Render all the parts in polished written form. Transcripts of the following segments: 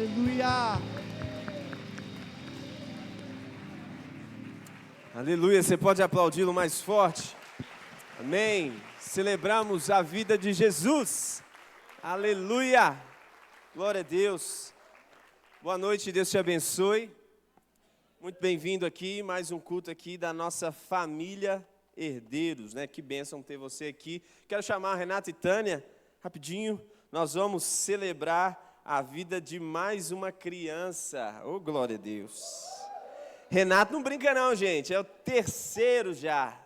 Aleluia. Aleluia, você pode aplaudi-lo mais forte? Amém. Celebramos a vida de Jesus. Aleluia. Glória a Deus. Boa noite, Deus te abençoe. Muito bem-vindo aqui, mais um culto aqui da nossa família Herdeiros, né? Que bênção ter você aqui. Quero chamar a Renata e Tânia, rapidinho. Nós vamos celebrar a vida de mais uma criança. Oh, glória a Deus. Renato não brinca não, gente, é o terceiro já.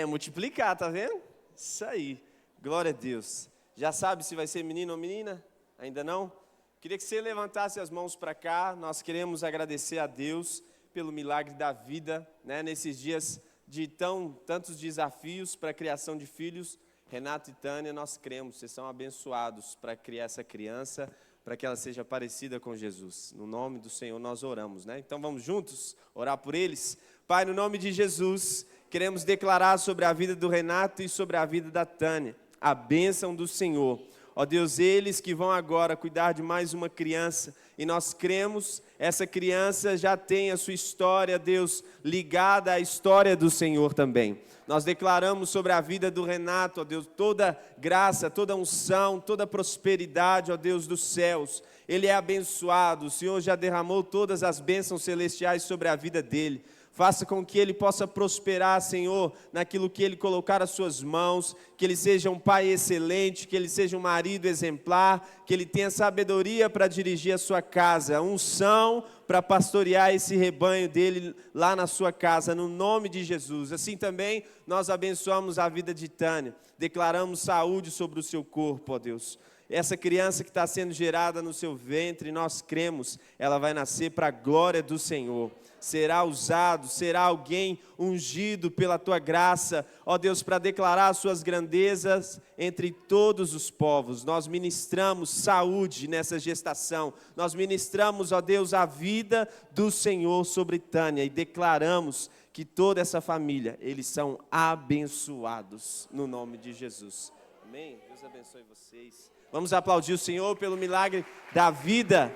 Multiplicar, tá vendo? Isso aí, glória a Deus. Já sabe se vai ser menino ou menina? Ainda não? Queria que você levantasse as mãos para cá. Nós queremos agradecer a Deus pelo milagre da vida, né? Nesses dias de tantos desafios para a criação de filhos. Renato e Tânia, nós cremos, vocês são abençoados para criar essa criança, para que ela seja parecida com Jesus. No nome do Senhor nós oramos, né? Então vamos juntos orar por eles? Pai, no nome de Jesus, queremos declarar sobre a vida do Renato e sobre a vida da Tânia a bênção do Senhor. Ó Deus, eles que vão agora cuidar de mais uma criança, e nós cremos, essa criança já tem a sua história, Deus, ligada à história do Senhor também. Nós declaramos sobre a vida do Renato, ó Deus, toda graça, toda unção, toda prosperidade, ó Deus dos céus. Ele é abençoado, o Senhor já derramou todas as bênçãos celestiais sobre a vida dele. Faça com que ele possa prosperar, Senhor, naquilo que ele colocar as suas mãos, que ele seja um pai excelente, que ele seja um marido exemplar, que ele tenha sabedoria para dirigir a sua casa, unção para pastorear esse rebanho dele lá na sua casa, no nome de Jesus. Assim também nós abençoamos a vida de Tânia, declaramos saúde sobre o seu corpo, ó Deus. Essa criança que está sendo gerada no seu ventre, nós cremos, ela vai nascer para a glória do Senhor. Será usado, será alguém ungido pela Tua graça, ó Deus, para declarar as Suas grandezas entre todos os povos. Nós ministramos saúde nessa gestação, nós ministramos, ó Deus, a vida do Senhor sobre Tânia e declaramos que toda essa família, eles são abençoados no nome de Jesus. Amém? Deus abençoe vocês. Vamos aplaudir o Senhor pelo milagre da vida.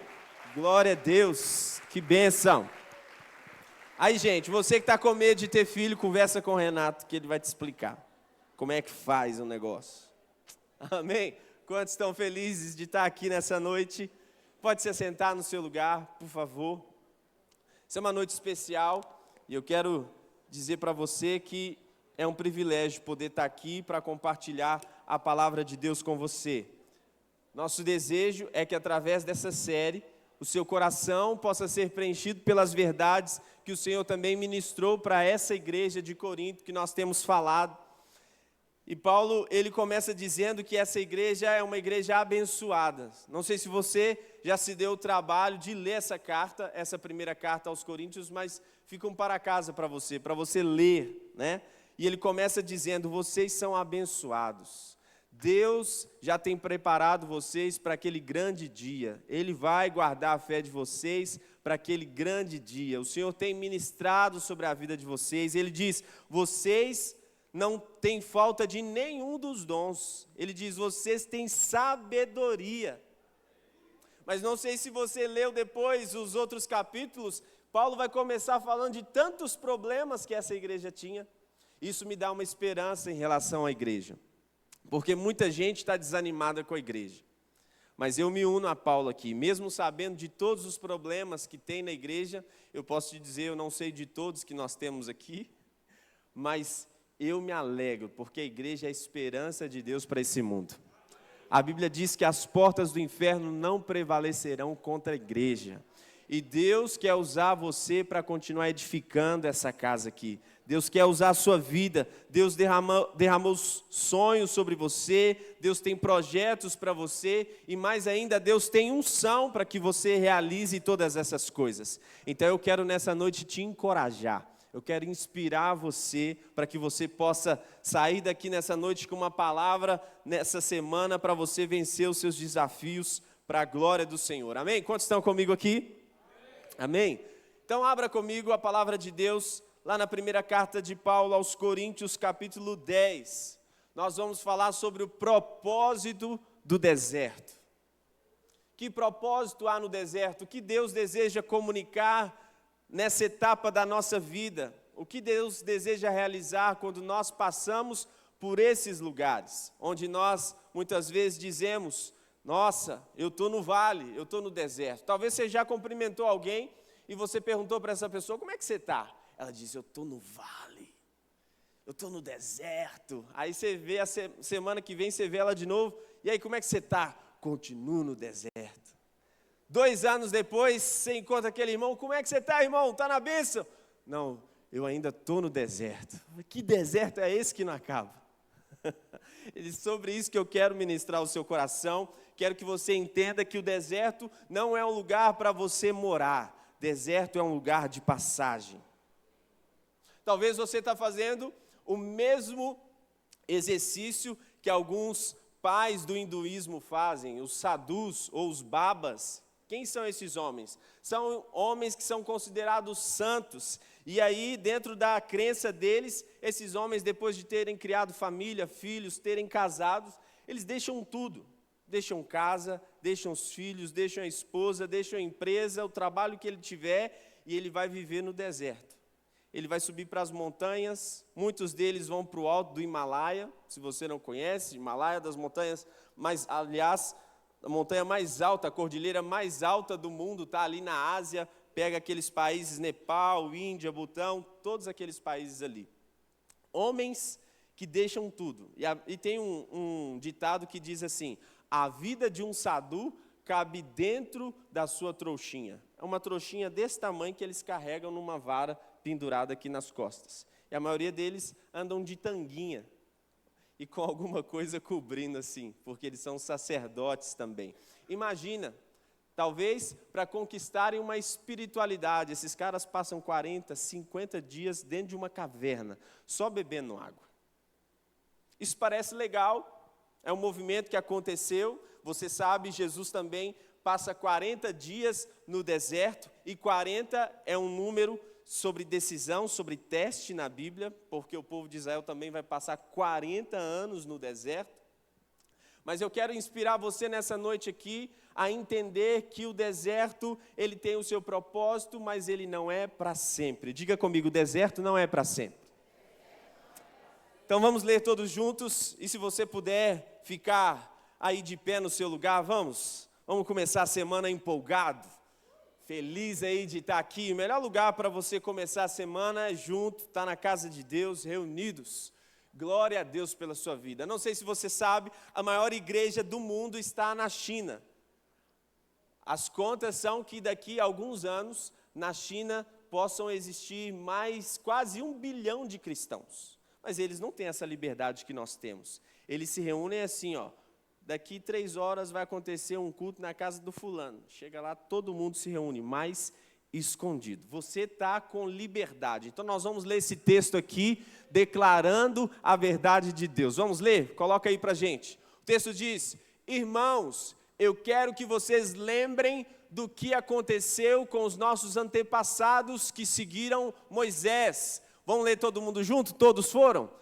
Glória a Deus, que bênção. Aí, gente, você que está com medo de ter filho, conversa com o Renato, que ele vai te explicar como é que faz o negócio. Amém? Quantos estão felizes de estar aqui nessa noite? Pode se assentar no seu lugar, por favor. Essa é uma noite especial e eu quero dizer para você que é um privilégio poder estar aqui para compartilhar a palavra de Deus com você. Nosso desejo é que através dessa série, o seu coração possa ser preenchido pelas verdades que o Senhor também ministrou para essa igreja de Corinto que nós temos falado. E Paulo, ele começa dizendo que essa igreja é uma igreja abençoada. Não sei se você já se deu o trabalho de ler essa carta, essa primeira carta aos Coríntios, mas fica um para casa para você ler, né? E ele começa dizendo, vocês são abençoados. Deus já tem preparado vocês para aquele grande dia. Ele vai guardar a fé de vocês para aquele grande dia. O Senhor tem ministrado sobre a vida de vocês. Ele diz, vocês não têm falta de nenhum dos dons. Ele diz, vocês têm sabedoria. Mas não sei se você leu depois os outros capítulos, Paulo vai começar falando de tantos problemas que essa igreja tinha. Isso me dá uma esperança em relação à igreja. Porque muita gente está desanimada com a igreja. Mas eu me uno a Paulo aqui. Mesmo sabendo de todos os problemas que tem na igreja, eu posso te dizer, eu não sei de todos que nós temos aqui, mas eu me alegro, porque a igreja é a esperança de Deus para esse mundo. A Bíblia diz que as portas do inferno não prevalecerão contra a igreja. E Deus quer usar você para continuar edificando essa casa aqui. Deus quer usar a sua vida. Deus derramou sonhos sobre você. Deus tem projetos para você. E mais ainda, Deus tem unção para que você realize todas essas coisas. Então eu quero nessa noite te encorajar. Eu quero inspirar você para que você possa sair daqui nessa noite com uma palavra nessa semana para você vencer os seus desafios para a glória do Senhor. Amém? Quantos estão comigo aqui? Amém? Então abra comigo a palavra de Deus lá na primeira carta de Paulo aos Coríntios, capítulo 10. Nós vamos falar sobre o propósito do deserto. Que propósito há no deserto? O que Deus deseja comunicar nessa etapa da nossa vida? O que Deus deseja realizar quando nós passamos por esses lugares, onde nós muitas vezes dizemos, nossa, eu estou no vale, eu estou no deserto. Talvez você já cumprimentou alguém e você perguntou para essa pessoa, como é que você está? Ela diz, eu estou no vale, eu estou no deserto. Aí você vê, a semana que vem você vê ela de novo, e aí como é que você está? Continuo no deserto. 2 anos depois, você encontra aquele irmão, como é que você está, irmão? Está na bênção? Não, eu ainda estou no deserto. Que deserto é esse que não acaba? É sobre isso que eu quero ministrar o seu coração. Quero que você entenda que o deserto não é um lugar para você morar. Deserto é um lugar de passagem. Talvez você está fazendo o mesmo exercício que alguns pais do hinduísmo fazem, os sadhus ou os babas. Quem são esses homens? São homens que são considerados santos. E aí, dentro da crença deles, esses homens, depois de terem criado família, filhos, terem casados, eles deixam tudo. Deixam casa, deixam os filhos, deixam a esposa, deixam a empresa, o trabalho que ele tiver, e ele vai viver no deserto. Ele vai subir para as montanhas, muitos deles vão para o alto do Himalaia, se você não conhece, Himalaia das montanhas, mas, aliás, a montanha mais alta, a cordilheira mais alta do mundo, está ali na Ásia, pega aqueles países, Nepal, Índia, Butão, todos aqueles países ali. Homens que deixam tudo. E tem um ditado que diz assim, a vida de um sadhu cabe dentro da sua trouxinha. É uma trouxinha desse tamanho que eles carregam numa vara pendurada aqui nas costas. E a maioria deles andam de tanguinha e com alguma coisa cobrindo assim, porque eles são sacerdotes também. Imagina, talvez para conquistarem uma espiritualidade, esses caras passam 40, 50 dias dentro de uma caverna, só bebendo água. Isso parece legal, é um movimento que aconteceu, você sabe, Jesus também passa 40 dias no deserto, e 40 é um número sobre decisão, sobre teste na Bíblia, porque o povo de Israel também vai passar 40 anos no deserto. Mas eu quero inspirar você nessa noite aqui a entender que o deserto, ele tem o seu propósito, mas ele não é para sempre. Diga comigo, o deserto não é para sempre. Então vamos ler todos juntos, e se você puder ficar aí de pé no seu lugar, vamos começar a semana empolgado. Feliz aí de estar aqui. O melhor lugar para você começar a semana é junto, estar na casa de Deus, reunidos. Glória a Deus pela sua vida. Não sei se você sabe, a maior igreja do mundo está na China. As contas são que daqui a alguns anos, na China, possam existir mais quase 1 bilhão de cristãos. Mas eles não têm essa liberdade que nós temos. Eles se reúnem assim, daqui 3 horas vai acontecer um culto na casa do fulano. Chega lá, todo mundo se reúne, mas escondido. Você está com liberdade. Então nós vamos ler esse texto aqui, declarando a verdade de Deus. Vamos ler? Coloca aí para a gente. O texto diz, irmãos, eu quero que vocês lembrem do que aconteceu com os nossos antepassados que seguiram Moisés. Vamos ler todo mundo junto? Todos foram?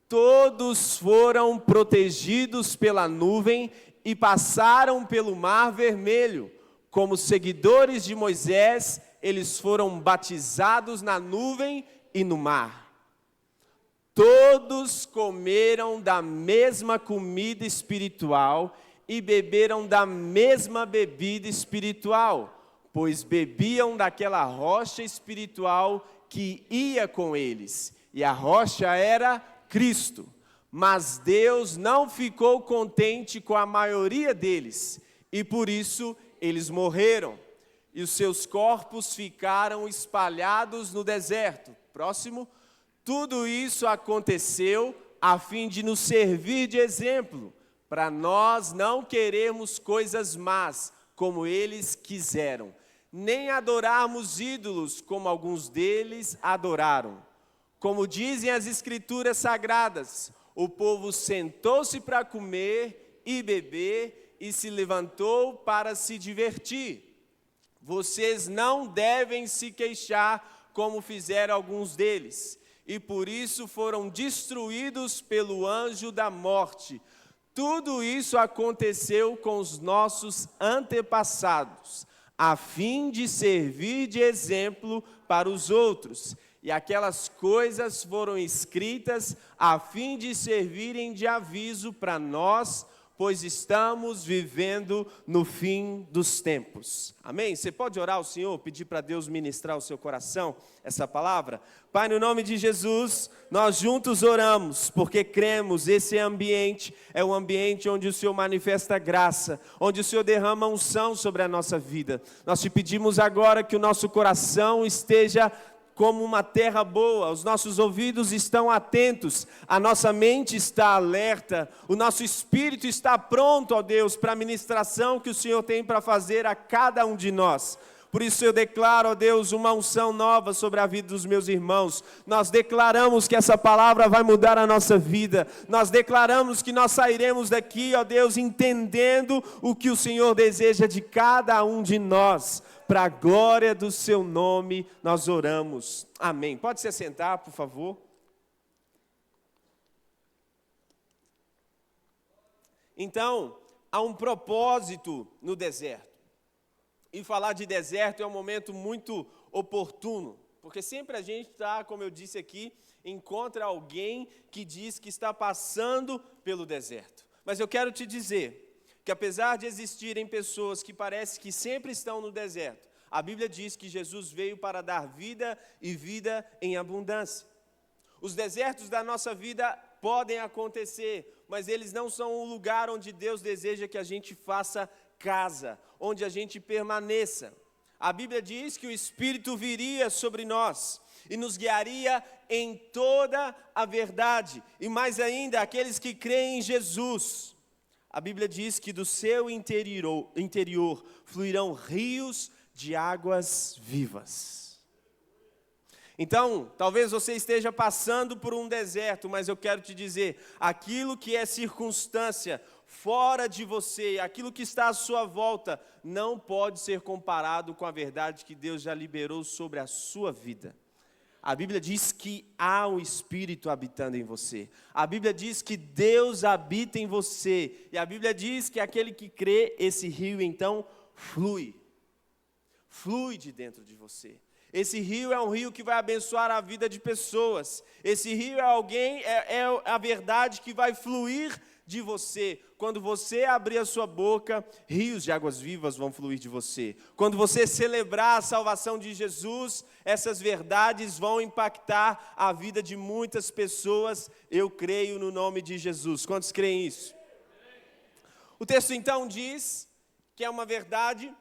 Todos foram protegidos pela nuvem e passaram pelo Mar Vermelho. Como seguidores de Moisés, eles foram batizados na nuvem e no mar. Todos comeram da mesma comida espiritual e beberam da mesma bebida espiritual, pois bebiam daquela rocha espiritual que ia com eles, e a rocha era Cristo. Mas Deus não ficou contente com a maioria deles, e por isso eles morreram, e os seus corpos ficaram espalhados no deserto. Próximo. Tudo isso aconteceu a fim de nos servir de exemplo, para nós não querermos coisas más, como eles quiseram, nem adorarmos ídolos, como alguns deles adoraram. Como dizem as Escrituras Sagradas, o povo sentou-se para comer e beber e se levantou para se divertir. Vocês não devem se queixar como fizeram alguns deles, e por isso foram destruídos pelo anjo da morte. Tudo isso aconteceu com os nossos antepassados, a fim de servir de exemplo para os outros. E aquelas coisas foram escritas a fim de servirem de aviso para nós, pois estamos vivendo no fim dos tempos. Amém? Você pode orar ao Senhor, pedir para Deus ministrar o seu coração essa palavra? Pai, no nome de Jesus, nós juntos oramos, porque cremos, esse ambiente é um ambiente onde o Senhor manifesta graça, onde o Senhor derrama unção sobre a nossa vida. Nós te pedimos agora que o nosso coração esteja como uma terra boa, os nossos ouvidos estão atentos, a nossa mente está alerta, o nosso espírito está pronto, ó Deus, para a ministração que o Senhor tem para fazer a cada um de nós. Por isso eu declaro, ó Deus, uma unção nova sobre a vida dos meus irmãos. Nós declaramos que essa palavra vai mudar a nossa vida. Nós declaramos que nós sairemos daqui, ó Deus, entendendo o que o Senhor deseja de cada um de nós. Para a glória do seu nome, nós oramos. Amém. Pode se assentar, por favor. Então, há um propósito no deserto. E falar de deserto é um momento muito oportuno, porque sempre a gente está, como eu disse aqui, encontra alguém que diz que está passando pelo deserto. Mas eu quero te dizer que apesar de existirem pessoas que parecem que sempre estão no deserto, a Bíblia diz que Jesus veio para dar vida e vida em abundância. Os desertos da nossa vida podem acontecer, mas eles não são o lugar onde Deus deseja que a gente faça casa, onde a gente permaneça. A Bíblia diz que o Espírito viria sobre nós e nos guiaria em toda a verdade. E mais ainda, aqueles que creem em Jesus, a Bíblia diz que do seu interior fluirão rios de águas vivas. Então, talvez você esteja passando por um deserto, mas eu quero te dizer, aquilo que é circunstância fora de você, aquilo que está à sua volta, não pode ser comparado com a verdade que Deus já liberou sobre a sua vida. A Bíblia diz que há um Espírito habitando em você. A Bíblia diz que Deus habita em você. E a Bíblia diz que aquele que crê, esse rio então flui. Flui de dentro de você. Esse rio é um rio que vai abençoar a vida de pessoas. Esse rio é a verdade que vai fluir de você. Quando você abrir a sua boca, rios de águas vivas vão fluir de você. Quando você celebrar a salvação de Jesus, essas verdades vão impactar a vida de muitas pessoas. Eu creio no nome de Jesus. Quantos creem isso? O texto então diz que é uma verdade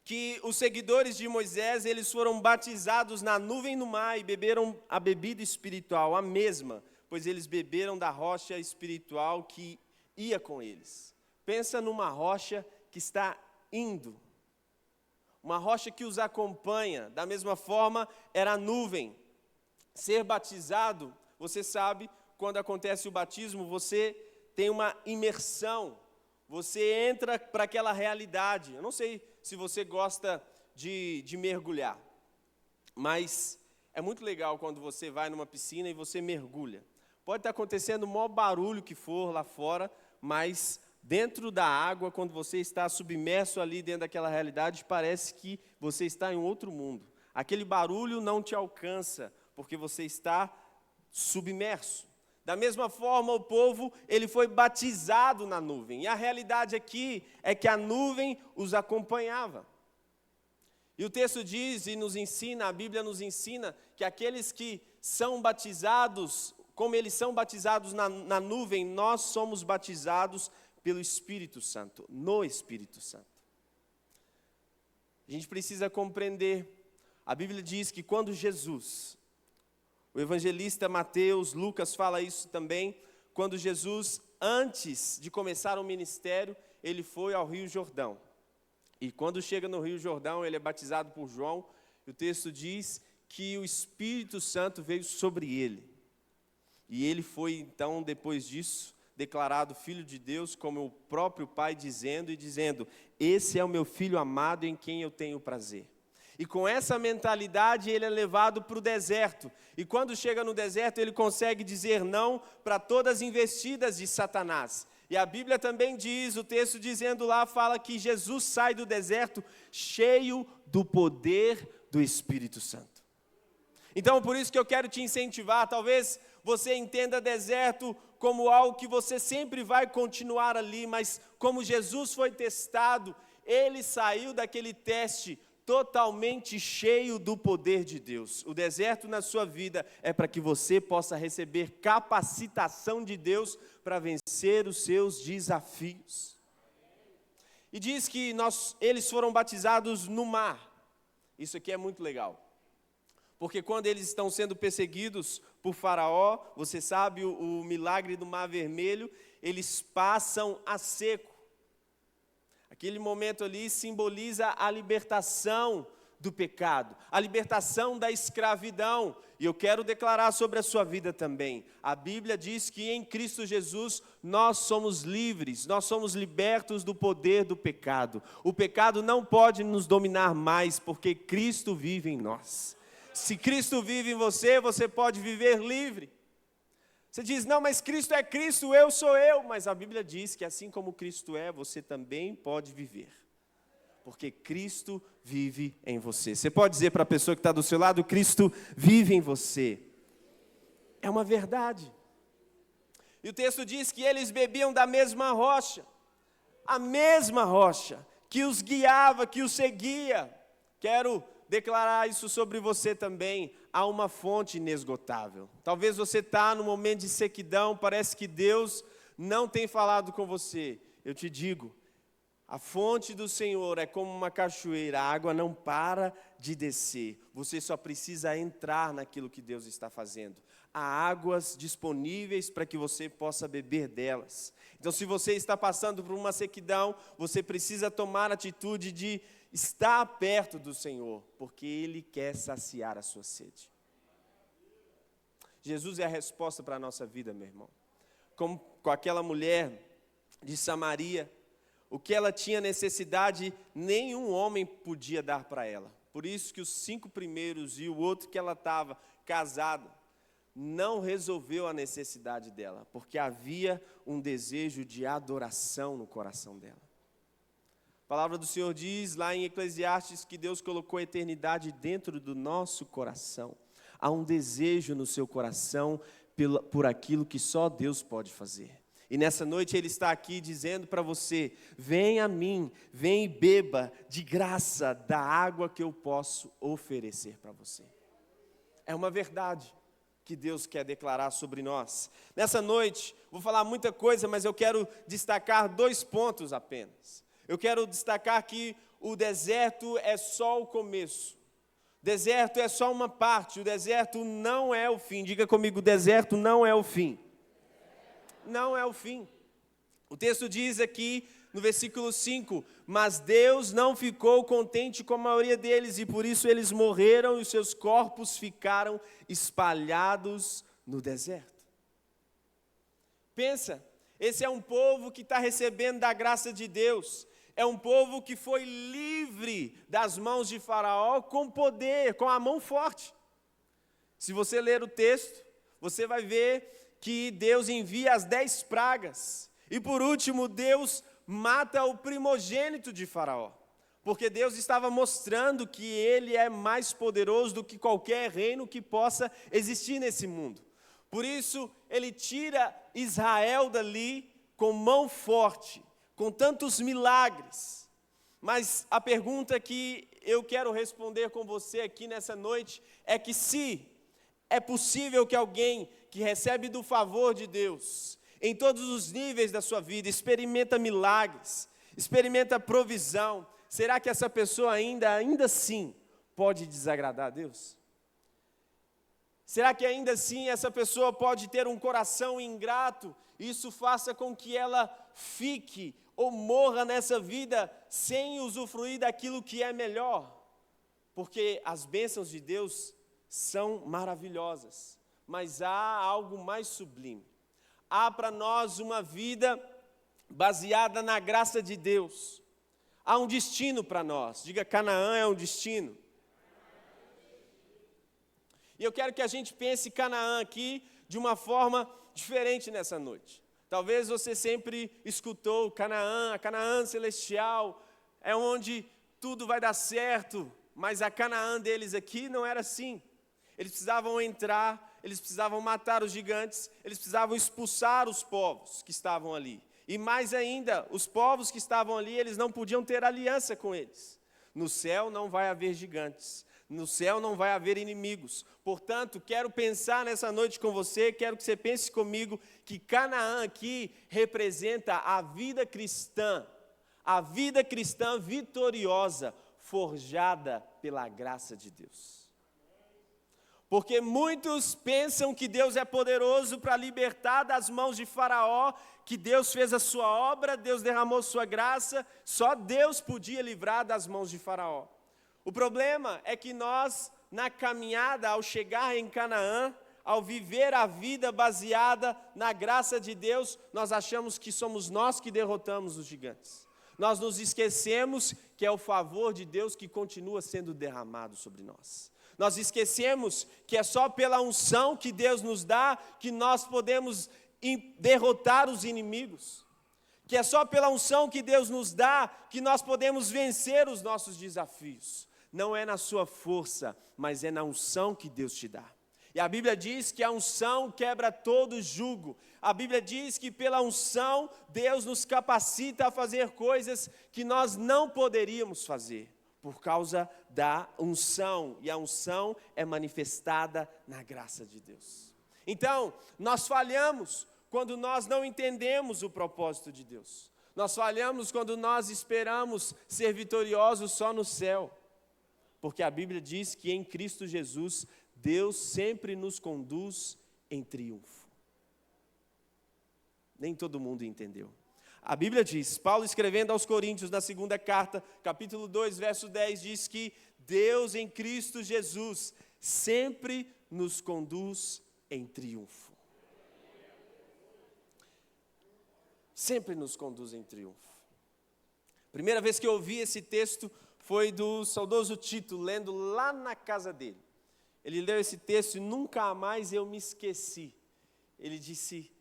que os seguidores de Moisés, eles foram batizados na nuvem no mar e beberam a bebida espiritual, a mesma, pois eles beberam da rocha espiritual que ia com eles. Pensa numa rocha que está indo, uma rocha que os acompanha. Da mesma forma, era a nuvem. Ser batizado, você sabe, quando acontece o batismo, você tem uma imersão, você entra para aquela realidade. Eu não sei se você gosta de mergulhar, mas é muito legal quando você vai numa piscina e você mergulha. Pode estar acontecendo o maior barulho que for lá fora, mas dentro da água, quando você está submerso ali dentro daquela realidade, parece que você está em outro mundo. Aquele barulho não te alcança, porque você está submerso. Da mesma forma, o povo, ele foi batizado na nuvem. E a realidade aqui é que a nuvem os acompanhava. E o texto diz e nos ensina, a Bíblia nos ensina, que aqueles que são batizados, como eles são batizados na nuvem, nós somos batizados pelo Espírito Santo, no Espírito Santo. A gente precisa compreender, a Bíblia diz que quando Jesus, o evangelista Mateus, Lucas fala isso também, quando Jesus, antes de começar o ministério, ele foi ao Rio Jordão. E quando chega no Rio Jordão, ele é batizado por João, e o texto diz que o Espírito Santo veio sobre ele. E ele foi, então, depois disso, declarado Filho de Deus, como o próprio Pai dizendo, esse é o meu Filho amado em quem eu tenho prazer. E com essa mentalidade ele é levado para o deserto. E quando chega no deserto ele consegue dizer não para todas as investidas de Satanás. E a Bíblia também diz, o texto dizendo lá, fala que Jesus sai do deserto cheio do poder do Espírito Santo. Então, por isso que eu quero te incentivar, talvez você entenda deserto como algo que você sempre vai continuar ali, mas como Jesus foi testado, ele saiu daquele teste totalmente cheio do poder de Deus. O deserto na sua vida é para que você possa receber capacitação de Deus para vencer os seus desafios. E diz que eles foram batizados no mar. Isso aqui é muito legal. Porque quando eles estão sendo perseguidos por Faraó, você sabe o milagre do Mar Vermelho, eles passam a seco. Aquele momento ali simboliza a libertação do pecado, a libertação da escravidão. E eu quero declarar sobre a sua vida também. A Bíblia diz que em Cristo Jesus nós somos livres, nós somos libertos do poder do pecado. O pecado não pode nos dominar mais, porque Cristo vive em nós. Se Cristo vive em você, você pode viver livre. Você diz, não, mas Cristo é Cristo, eu sou eu. Mas a Bíblia diz que assim como Cristo é, você também pode viver. Porque Cristo vive em você. Você pode dizer para a pessoa que está do seu lado, Cristo vive em você. É uma verdade. E o texto diz que eles bebiam da mesma rocha. A mesma rocha que os guiava, que os seguia. Quero declarar isso sobre você também. Há uma fonte inesgotável. Talvez você está num momento de sequidão, parece que Deus não tem falado com você. Eu te digo, a fonte do Senhor é como uma cachoeira, a água não para de descer. Você só precisa entrar naquilo que Deus está fazendo. Há águas disponíveis para que você possa beber delas. Então, se você está passando por uma sequidão, você precisa tomar a atitude de estar perto do Senhor, porque Ele quer saciar a sua sede. Jesus é a resposta para a nossa vida, meu irmão. Como com aquela mulher de Samaria, o que ela tinha necessidade, nenhum homem podia dar para ela. Por isso que os 5 primeiros e o outro que ela estava casada, não resolveu a necessidade dela, porque havia um desejo de adoração no coração dela. A palavra do Senhor diz lá em Eclesiastes que Deus colocou a eternidade dentro do nosso coração. Há um desejo no seu coração por aquilo que só Deus pode fazer. E nessa noite Ele está aqui dizendo para você, vem a mim, vem e beba de graça da água que eu posso oferecer para você. É uma verdade que Deus quer declarar sobre nós. Nessa noite, vou falar muita coisa, mas eu quero destacar 2 pontos apenas. Eu quero destacar que o deserto é só o começo. O deserto é só uma parte, o deserto não é o fim. Diga comigo, o deserto não é o fim. Não é o fim. O texto diz aqui no versículo 5, mas Deus não ficou contente com a maioria deles, e por isso eles morreram e os seus corpos ficaram espalhados no deserto. Pensa, esse é um povo que está recebendo da graça de Deus. É um povo que foi livre das mãos de Faraó com poder, com a mão forte. Se você ler o texto, você vai ver que Deus envia as 10 pragas. E por último, Deus mata o primogênito de Faraó. Porque Deus estava mostrando que Ele é mais poderoso do que qualquer reino que possa existir nesse mundo. Por isso, Ele tira Israel dali com mão forte, com tantos milagres. Mas a pergunta que eu quero responder com você aqui nessa noite é que se é possível que alguém que recebe do favor de Deus, em todos os níveis da sua vida, experimenta milagres, experimenta provisão, será que essa pessoa ainda assim pode desagradar a Deus? Será que ainda assim essa pessoa pode ter um coração ingrato e isso faça com que ela fique ou morra nessa vida sem usufruir daquilo que é melhor? Porque as bênçãos de Deus são maravilhosas, mas há algo mais sublime. Há para nós uma vida baseada na graça de Deus. Há um destino para nós. Diga, Canaã é um destino. E eu quero que a gente pense Canaã aqui de uma forma diferente nessa noite. Talvez você sempre escutou Canaã, a Canaã celestial, é onde tudo vai dar certo, mas a Canaã deles aqui não era assim. Eles precisavam entrar, eles precisavam matar os gigantes, eles precisavam expulsar os povos que estavam ali. E mais ainda, os povos que estavam ali, eles não podiam ter aliança com eles. No céu não vai haver gigantes, no céu não vai haver inimigos. Portanto, quero pensar nessa noite com você, quero que você pense comigo que Canaã aqui representa a vida cristã vitoriosa, forjada pela graça de Deus. Porque muitos pensam que Deus é poderoso para libertar das mãos de Faraó, que Deus fez a sua obra, Deus derramou sua graça, só Deus podia livrar das mãos de Faraó. O problema é que nós, na caminhada, ao chegar em Canaã, ao viver a vida baseada na graça de Deus, nós achamos que somos nós que derrotamos os gigantes. Nós nos esquecemos que é o favor de Deus que continua sendo derramado sobre nós. Nós esquecemos que é só pela unção que Deus nos dá que nós podemos derrotar os inimigos. Que é só pela unção que Deus nos dá que nós podemos vencer os nossos desafios. Não é na sua força, mas é na unção que Deus te dá. E a Bíblia diz que a unção quebra todo jugo. A Bíblia diz que pela unção Deus nos capacita a fazer coisas que nós não poderíamos fazer, por causa da unção. E a unção é manifestada na graça de Deus. Então, nós falhamos quando nós não entendemos o propósito de Deus. Nós falhamos quando nós esperamos ser vitoriosos só no céu. Porque a Bíblia diz que em Cristo Jesus, Deus sempre nos conduz em triunfo. Nem todo mundo entendeu. A Bíblia diz, Paulo escrevendo aos Coríntios na segunda carta, capítulo 2, verso 10, diz que Deus em Cristo Jesus sempre nos conduz em triunfo. Sempre nos conduz em triunfo. Primeira vez que eu ouvi esse texto foi do saudoso Tito, lendo lá na casa dele. Ele leu esse texto e nunca mais eu me esqueci. Ele disse,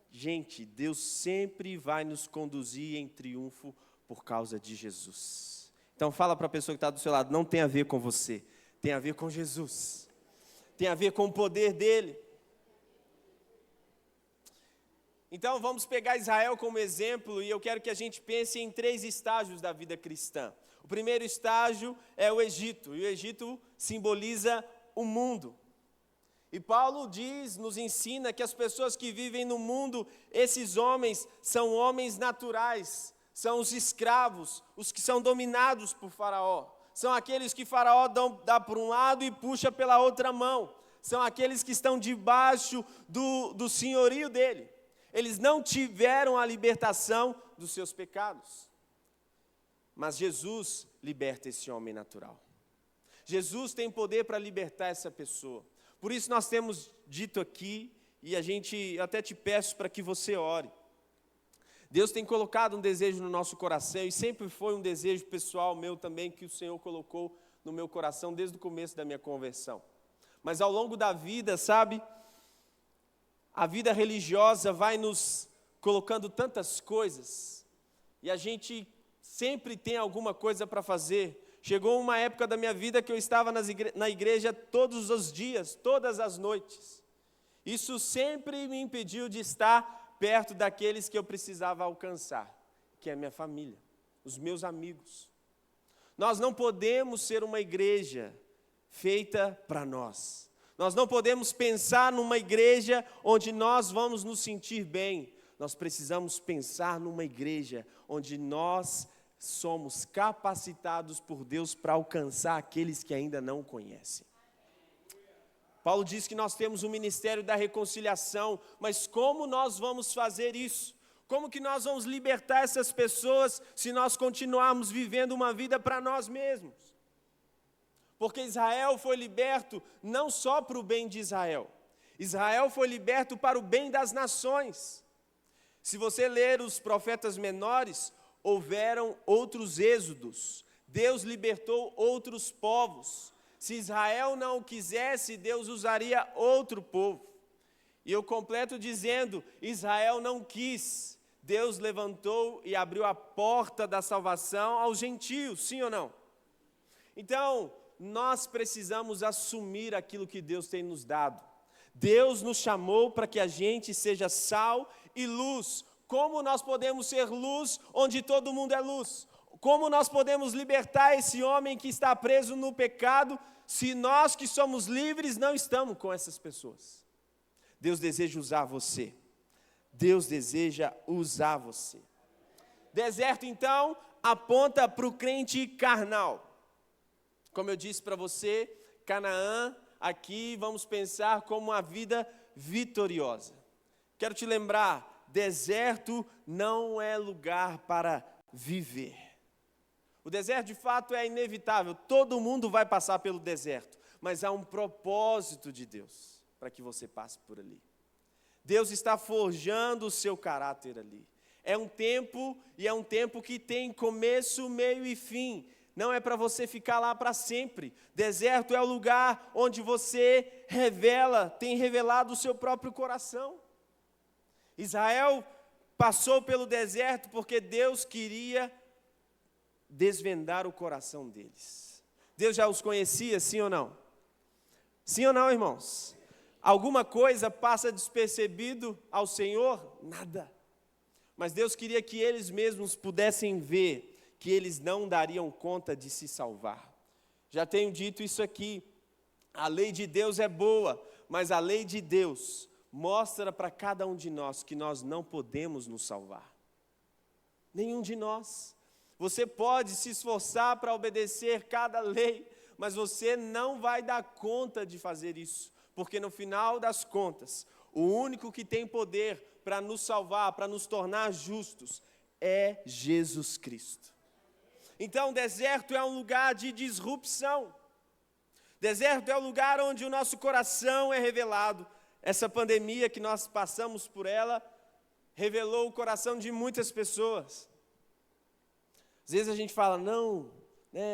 gente, Deus sempre vai nos conduzir em triunfo por causa de Jesus. Então fala para a pessoa que está do seu lado, não tem a ver com você, tem a ver com Jesus. Tem a ver com o poder dele. Então vamos pegar Israel como exemplo e eu quero que a gente pense em 3 estágios da vida cristã. O primeiro estágio é o Egito, e o Egito simboliza o mundo. E Paulo nos ensina que as pessoas que vivem no mundo, esses homens são homens naturais, são os escravos, os que são dominados por Faraó. São aqueles que Faraó dá por um lado e puxa pela outra mão. São aqueles que estão debaixo do senhorio dele. Eles não tiveram a libertação dos seus pecados. Mas Jesus liberta esse homem natural. Jesus tem poder para libertar essa pessoa. Por isso nós temos dito aqui, e eu até te peço para que você ore. Deus tem colocado um desejo no nosso coração, e sempre foi um desejo pessoal meu também, que o Senhor colocou no meu coração desde o começo da minha conversão. Mas ao longo da vida, sabe, a vida religiosa vai nos colocando tantas coisas, e a gente sempre tem alguma coisa para fazer. Chegou uma época da minha vida que eu estava na igreja todos os dias, todas as noites. Isso sempre me impediu de estar perto daqueles que eu precisava alcançar, que é a minha família, os meus amigos. Nós não podemos ser uma igreja feita para nós. Nós não podemos pensar numa igreja onde nós vamos nos sentir bem. Nós precisamos pensar numa igreja onde nós somos capacitados por Deus para alcançar aqueles que ainda não o conhecem. Paulo diz que nós temos o ministério da reconciliação, mas como nós vamos fazer isso? Como que nós vamos libertar essas pessoas se nós continuarmos vivendo uma vida para nós mesmos? Porque Israel foi liberto não só para o bem de Israel. Israel foi liberto para o bem das nações. Se você ler os profetas menores, houveram outros êxodos. Deus libertou outros povos. Se Israel não o quisesse, Deus usaria outro povo. E eu completo dizendo, Israel não quis, Deus levantou e abriu a porta da salvação aos gentios, sim ou não? Então, nós precisamos assumir aquilo que Deus tem nos dado. Deus nos chamou para que a gente seja sal e luz. Como nós podemos ser luz onde todo mundo é luz? Como nós podemos libertar esse homem que está preso no pecado, se nós que somos livres não estamos com essas pessoas? Deus deseja usar você. Deus deseja usar você. Deserto, então, aponta para o crente carnal. Como eu disse para você, Canaã, aqui vamos pensar como uma vida vitoriosa. Quero te lembrar, deserto não é lugar para viver. O deserto, de fato, é inevitável. Todo mundo vai passar pelo deserto. Mas há um propósito de Deus para que você passe por ali. Deus está forjando o seu caráter ali. É um tempo, e é um tempo que tem começo, meio e fim. Não é para você ficar lá para sempre. Deserto é o lugar onde você tem revelado o seu próprio coração. Israel passou pelo deserto porque Deus queria desvendar o coração deles. Deus já os conhecia, sim ou não? Sim ou não, irmãos? Alguma coisa passa despercebido ao Senhor? Nada. Mas Deus queria que eles mesmos pudessem ver que eles não dariam conta de se salvar. Já tenho dito isso aqui, a lei de Deus é boa, mas a lei de Deus mostra para cada um de nós que nós não podemos nos salvar. Nenhum de nós. Você pode se esforçar para obedecer cada lei, mas você não vai dar conta de fazer isso, porque no final das contas, o único que tem poder para nos salvar, para nos tornar justos, é Jesus Cristo. Então, o deserto é um lugar de disrupção. Deserto é o lugar onde o nosso coração é revelado. Essa pandemia que nós passamos por ela, revelou o coração de muitas pessoas. Às vezes a gente fala, não,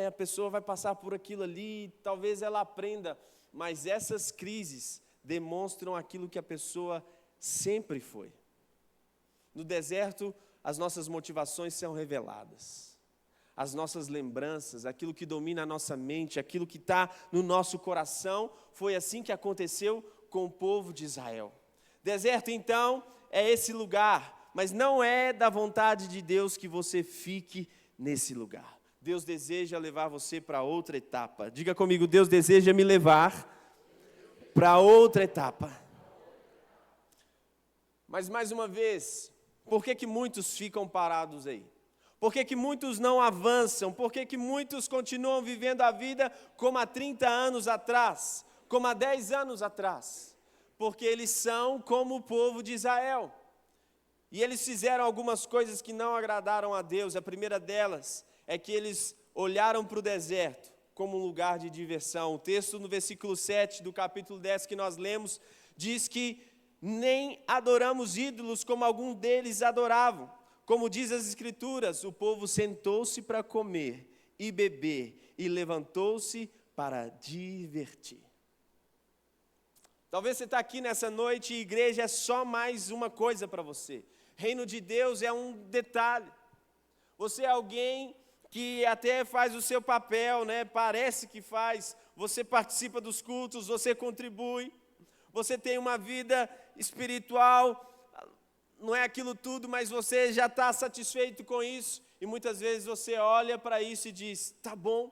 a pessoa vai passar por aquilo ali, talvez ela aprenda. Mas essas crises demonstram aquilo que a pessoa sempre foi. No deserto, as nossas motivações são reveladas. As nossas lembranças, aquilo que domina a nossa mente, aquilo que está no nosso coração, foi assim que aconteceu com o povo de Israel. Deserto, então, é esse lugar, mas não é da vontade de Deus que você fique nesse lugar. Deus deseja levar você para outra etapa. Diga comigo, Deus deseja me levar para outra etapa. Mas, mais uma vez, por que muitos ficam parados aí? Por que muitos não avançam? Por que muitos continuam vivendo a vida como há 30 anos atrás? Como há 10 anos atrás? Porque eles são como o povo de Israel. E eles fizeram algumas coisas que não agradaram a Deus. A primeira delas é que eles olharam para o deserto como um lugar de diversão. O texto no versículo 7 do capítulo 10 que nós lemos, diz que nem adoramos ídolos como alguns deles adoravam. Como diz as Escrituras, o povo sentou-se para comer e beber e levantou-se para divertir. Talvez você está aqui nessa noite e igreja é só mais uma coisa para você. Reino de Deus é um detalhe. Você é alguém que até faz o seu papel, parece que faz. Você participa dos cultos, você contribui. Você tem uma vida espiritual. Não é aquilo tudo, mas você já está satisfeito com isso. E muitas vezes você olha para isso e diz, tá bom.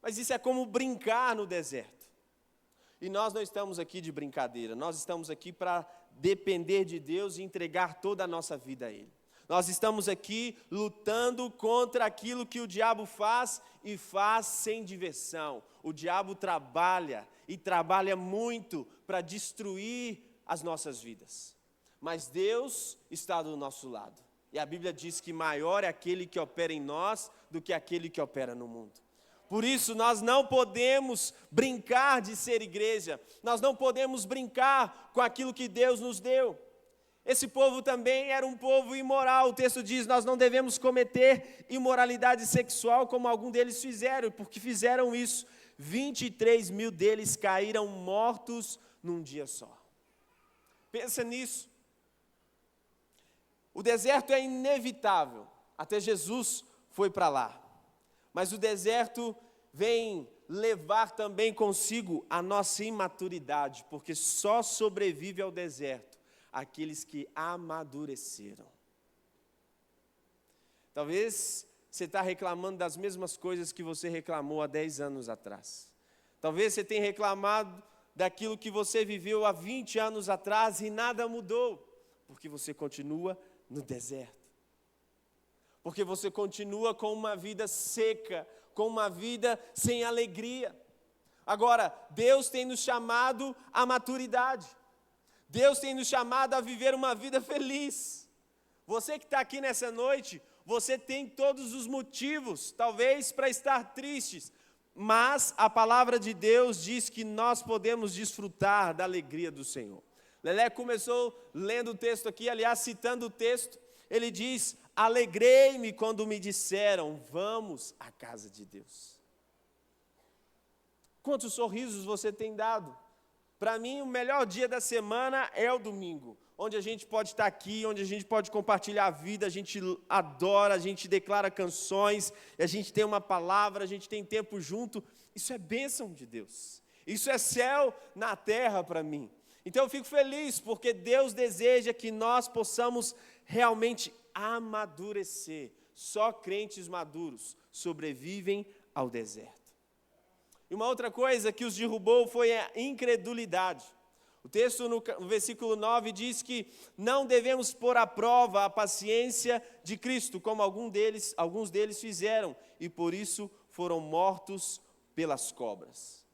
Mas isso é como brincar no deserto. E nós não estamos aqui de brincadeira. Nós estamos aqui para depender de Deus e entregar toda a nossa vida a Ele. Nós estamos aqui lutando contra aquilo que o diabo faz e faz sem diversão. O diabo trabalha e trabalha muito para destruir as nossas vidas. Mas Deus está do nosso lado. E a Bíblia diz que maior é aquele que opera em nós do que aquele que opera no mundo. Por isso nós não podemos brincar de ser igreja. Nós não podemos brincar com aquilo que Deus nos deu. Esse povo também era um povo imoral. O texto diz, nós não devemos cometer imoralidade sexual como algum deles fizeram. Porque fizeram isso, 23 mil deles caíram mortos num dia só. Pensa nisso. O deserto é inevitável, até Jesus foi para lá. Mas o deserto vem levar também consigo a nossa imaturidade, porque só sobrevive ao deserto aqueles que amadureceram. Talvez você está reclamando das mesmas coisas que você reclamou há 10 anos atrás. Talvez você tenha reclamado daquilo que você viveu há 20 anos atrás e nada mudou, porque você continua no deserto. Porque você continua com uma vida seca, com uma vida sem alegria. Agora, Deus tem nos chamado à maturidade. Deus tem nos chamado a viver uma vida feliz. Você que está aqui nessa noite, você tem todos os motivos, talvez, para estar tristes. Mas a palavra de Deus diz que nós podemos desfrutar da alegria do Senhor. Lelé começou lendo o texto aqui, aliás, citando o texto. Ele diz: alegrei-me quando me disseram, vamos à casa de Deus. Quantos sorrisos você tem dado? Para mim, o melhor dia da semana é o domingo, onde a gente pode estar aqui, onde a gente pode compartilhar a vida, a gente adora, a gente declara canções, a gente tem uma palavra, a gente tem tempo junto. Isso é bênção de Deus. Isso é céu na terra para mim. Então eu fico feliz, porque Deus deseja que nós possamos realmente amadurecer. Só crentes maduros sobrevivem ao deserto. E uma outra coisa que os derrubou foi a incredulidade. O texto no versículo 9 diz que não devemos pôr à prova a paciência de Cristo, como alguns deles fizeram, e por isso foram mortos pelas cobras.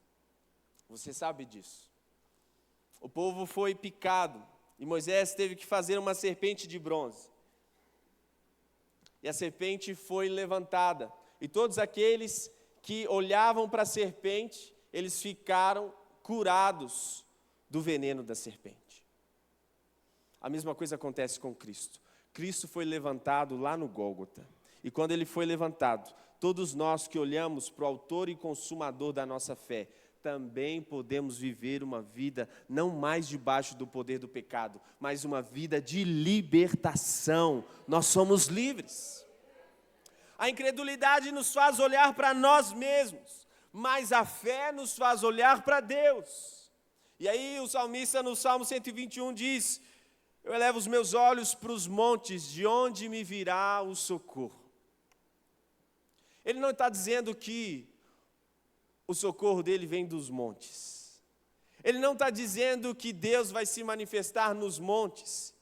Você sabe disso. O povo foi picado, e Moisés teve que fazer uma serpente de bronze. E a serpente foi levantada, e todos aqueles que olhavam para a serpente, eles ficaram curados do veneno da serpente. A mesma coisa acontece com Cristo. Cristo foi levantado lá no Gólgota. E quando ele foi levantado, todos nós que olhamos para o autor e consumador da nossa fé, também podemos viver uma vida não mais debaixo do poder do pecado, mas uma vida de libertação. Nós somos livres. A incredulidade nos faz olhar para nós mesmos, mas a fé nos faz olhar para Deus. E aí o salmista no Salmo 121 diz: eu elevo os meus olhos para os montes, de onde me virá o socorro. Ele não está dizendo que o socorro dele vem dos montes. Ele não está dizendo que Deus vai se manifestar nos montes.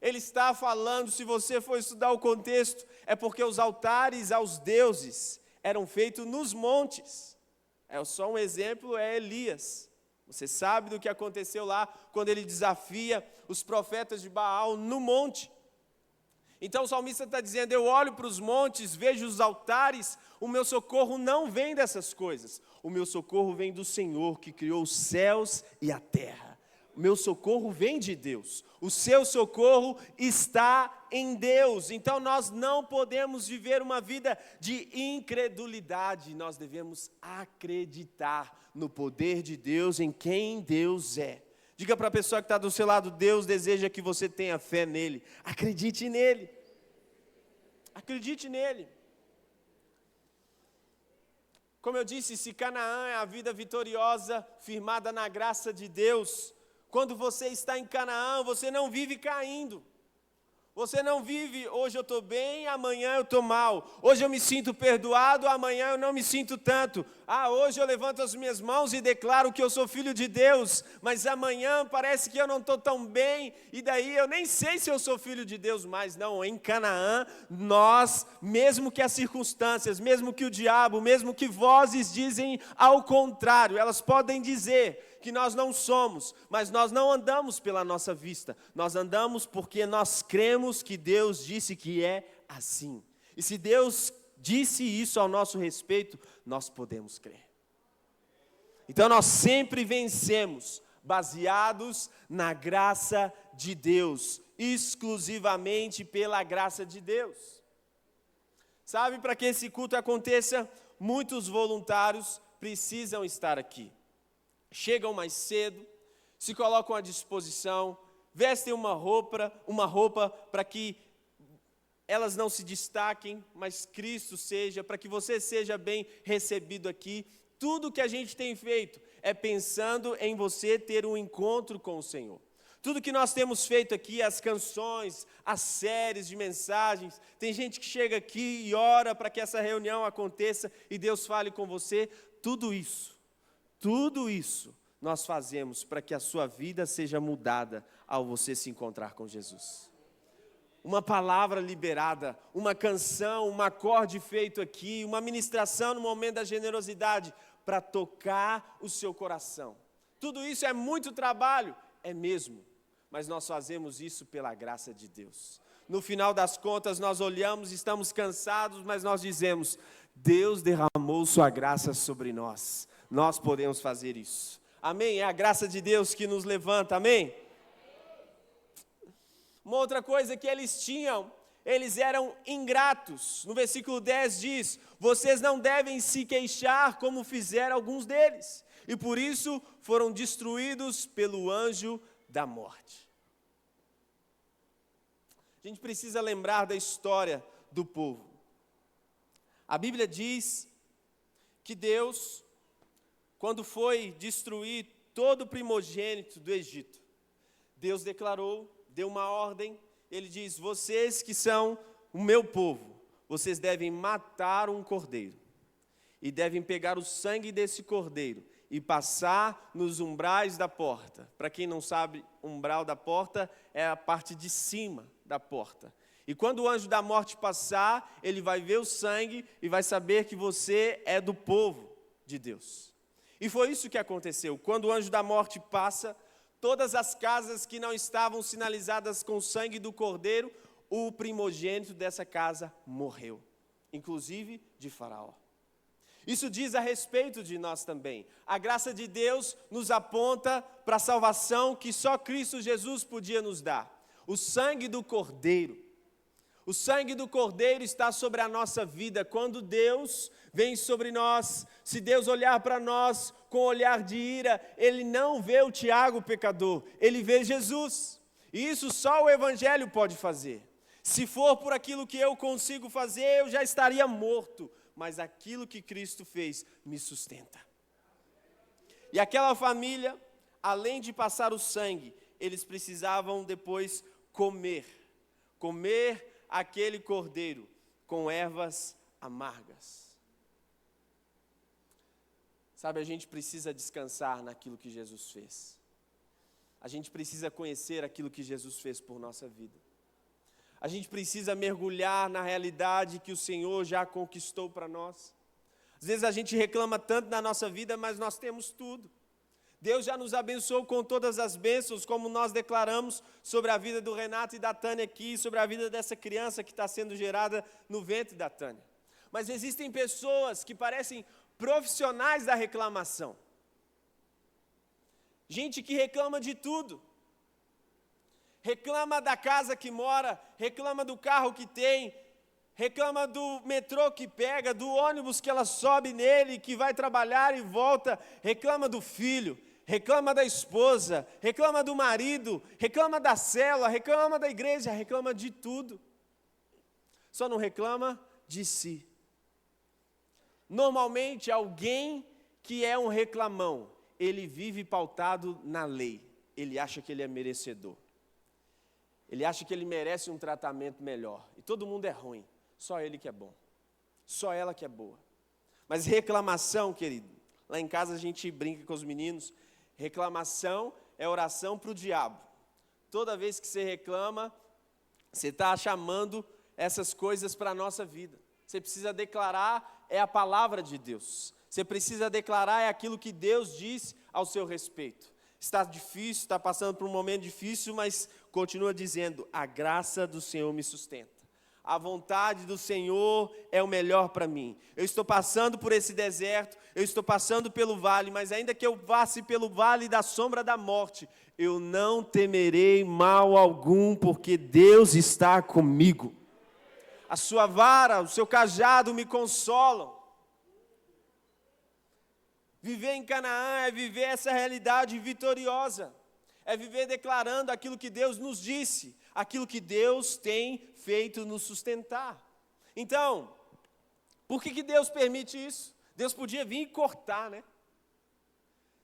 Ele está falando, se você for estudar o contexto, é porque os altares aos deuses eram feitos nos montes. Só um exemplo é Elias. Você sabe do que aconteceu lá, quando ele desafia os profetas de Baal no monte. Então o salmista está dizendo: eu olho para os montes, vejo os altares, o meu socorro não vem dessas coisas. O meu socorro vem do Senhor, que criou os céus e a terra. O meu socorro vem de Deus. O seu socorro está em Deus. Então nós não podemos viver uma vida de incredulidade. Nós devemos acreditar no poder de Deus, em quem Deus é. Diga para a pessoa que está do seu lado: Deus deseja que você tenha fé nele. Acredite nele. Acredite nele. Como eu disse, se Canaã é a vida vitoriosa, firmada na graça de Deus, quando você está em Canaã, você não vive caindo. Você não vive, hoje eu estou bem, amanhã eu estou mal. Hoje eu me sinto perdoado, amanhã eu não me sinto tanto. Hoje eu levanto as minhas mãos e declaro que eu sou filho de Deus, mas amanhã parece que eu não estou tão bem, e daí eu nem sei se eu sou filho de Deus mais. Não, em Canaã, nós, mesmo que as circunstâncias, mesmo que o diabo, mesmo que vozes dizem ao contrário, elas podem dizer que nós não somos, mas nós não andamos pela nossa vista, nós andamos porque nós cremos que Deus disse que é assim. E se Deus disse isso ao nosso respeito, nós podemos crer. Então nós sempre vencemos, baseados na graça de Deus, exclusivamente pela graça de Deus. Sabe, para que esse culto aconteça, muitos voluntários precisam estar aqui. Chegam mais cedo, se colocam à disposição, vestem uma roupa para que elas não se destaquem, mas Cristo seja, para que você seja bem recebido aqui. Tudo que a gente tem feito é pensando em você ter um encontro com o Senhor. Tudo que nós temos feito aqui, as canções, as séries de mensagens, tem gente que chega aqui e ora para que essa reunião aconteça e Deus fale com você. Tudo isso nós fazemos para que a sua vida seja mudada ao você se encontrar com Jesus. Uma palavra liberada, uma canção, um acorde feito aqui, uma ministração no momento da generosidade para tocar o seu coração. Tudo isso é muito trabalho, é mesmo, mas nós fazemos isso pela graça de Deus. No final das contas, nós olhamos, estamos cansados, mas nós dizemos: Deus derramou sua graça sobre nós. Nós podemos fazer isso. Amém? É a graça de Deus que nos levanta, amém? Uma outra coisa que eles tinham, eles eram ingratos. No versículo 10 diz: vocês não devem se queixar como fizeram alguns deles, e por isso foram destruídos pelo anjo da morte. A gente precisa lembrar da história do povo. A Bíblia diz que Deus, quando foi destruir todo o primogênito do Egito, Deus declarou, deu uma ordem, ele diz: vocês que são o meu povo, vocês devem matar um cordeiro, e devem pegar o sangue desse cordeiro, e passar nos umbrais da porta. Para quem não sabe, umbral da porta é a parte de cima da porta. E quando o anjo da morte passar, ele vai ver o sangue, e vai saber que você é do povo de Deus. E foi isso que aconteceu, quando o anjo da morte passa, todas as casas que não estavam sinalizadas com o sangue do cordeiro, o primogênito dessa casa morreu, inclusive de Faraó. Isso diz a respeito de nós também. A graça de Deus nos aponta para a salvação que só Cristo Jesus podia nos dar. O sangue do cordeiro. O sangue do cordeiro está sobre a nossa vida. Quando Deus vem sobre nós, se Deus olhar para nós com olhar de ira, Ele não vê o Tiago pecador, Ele vê Jesus. E isso só o Evangelho pode fazer. Se for por aquilo que eu consigo fazer, eu já estaria morto. Mas aquilo que Cristo fez me sustenta. E aquela família, além de passar o sangue, eles precisavam depois comer aquele cordeiro com ervas amargas. Sabe, a gente precisa descansar naquilo que Jesus fez. A gente precisa conhecer aquilo que Jesus fez por nossa vida. A gente precisa mergulhar na realidade que o Senhor já conquistou para nós. Às vezes a gente reclama tanto na nossa vida, mas nós temos tudo. Deus já nos abençoou com todas as bênçãos, como nós declaramos sobre a vida do Renato e da Tânia aqui, sobre a vida dessa criança que está sendo gerada no ventre da Tânia. Mas existem pessoas que parecem profissionais da reclamação. Gente que reclama de tudo. Reclama da casa que mora, reclama do carro que tem, reclama do metrô que pega, do ônibus que ela sobe nele, que vai trabalhar e volta, reclama do filho, reclama da esposa, reclama do marido, reclama da célula, reclama da igreja, reclama de tudo. Só não reclama de si. Normalmente, alguém que é um reclamão, ele vive pautado na lei, ele acha que ele é merecedor. Ele acha que ele merece um tratamento melhor. E todo mundo é ruim. Só ele que é bom. Só ela que é boa. Mas reclamação, querido, lá em casa a gente brinca com os meninos, reclamação é oração para o diabo. Toda vez que você reclama, você está chamando essas coisas para a nossa vida. Você precisa declarar, é a palavra de Deus. Você precisa declarar, é aquilo que Deus diz ao seu respeito. Está difícil, está passando por um momento difícil, mas continua dizendo: a graça do Senhor me sustenta. A vontade do Senhor é o melhor para mim. Eu estou passando por esse deserto, eu estou passando pelo vale, mas ainda que eu passe pelo vale da sombra da morte, eu não temerei mal algum, porque Deus está comigo. A sua vara, o seu cajado me consolam. Viver em Canaã é viver essa realidade vitoriosa. É viver declarando aquilo que Deus nos disse, aquilo que Deus tem feito nos sustentar. Então, por que Deus permite isso? Deus podia vir e cortar, né?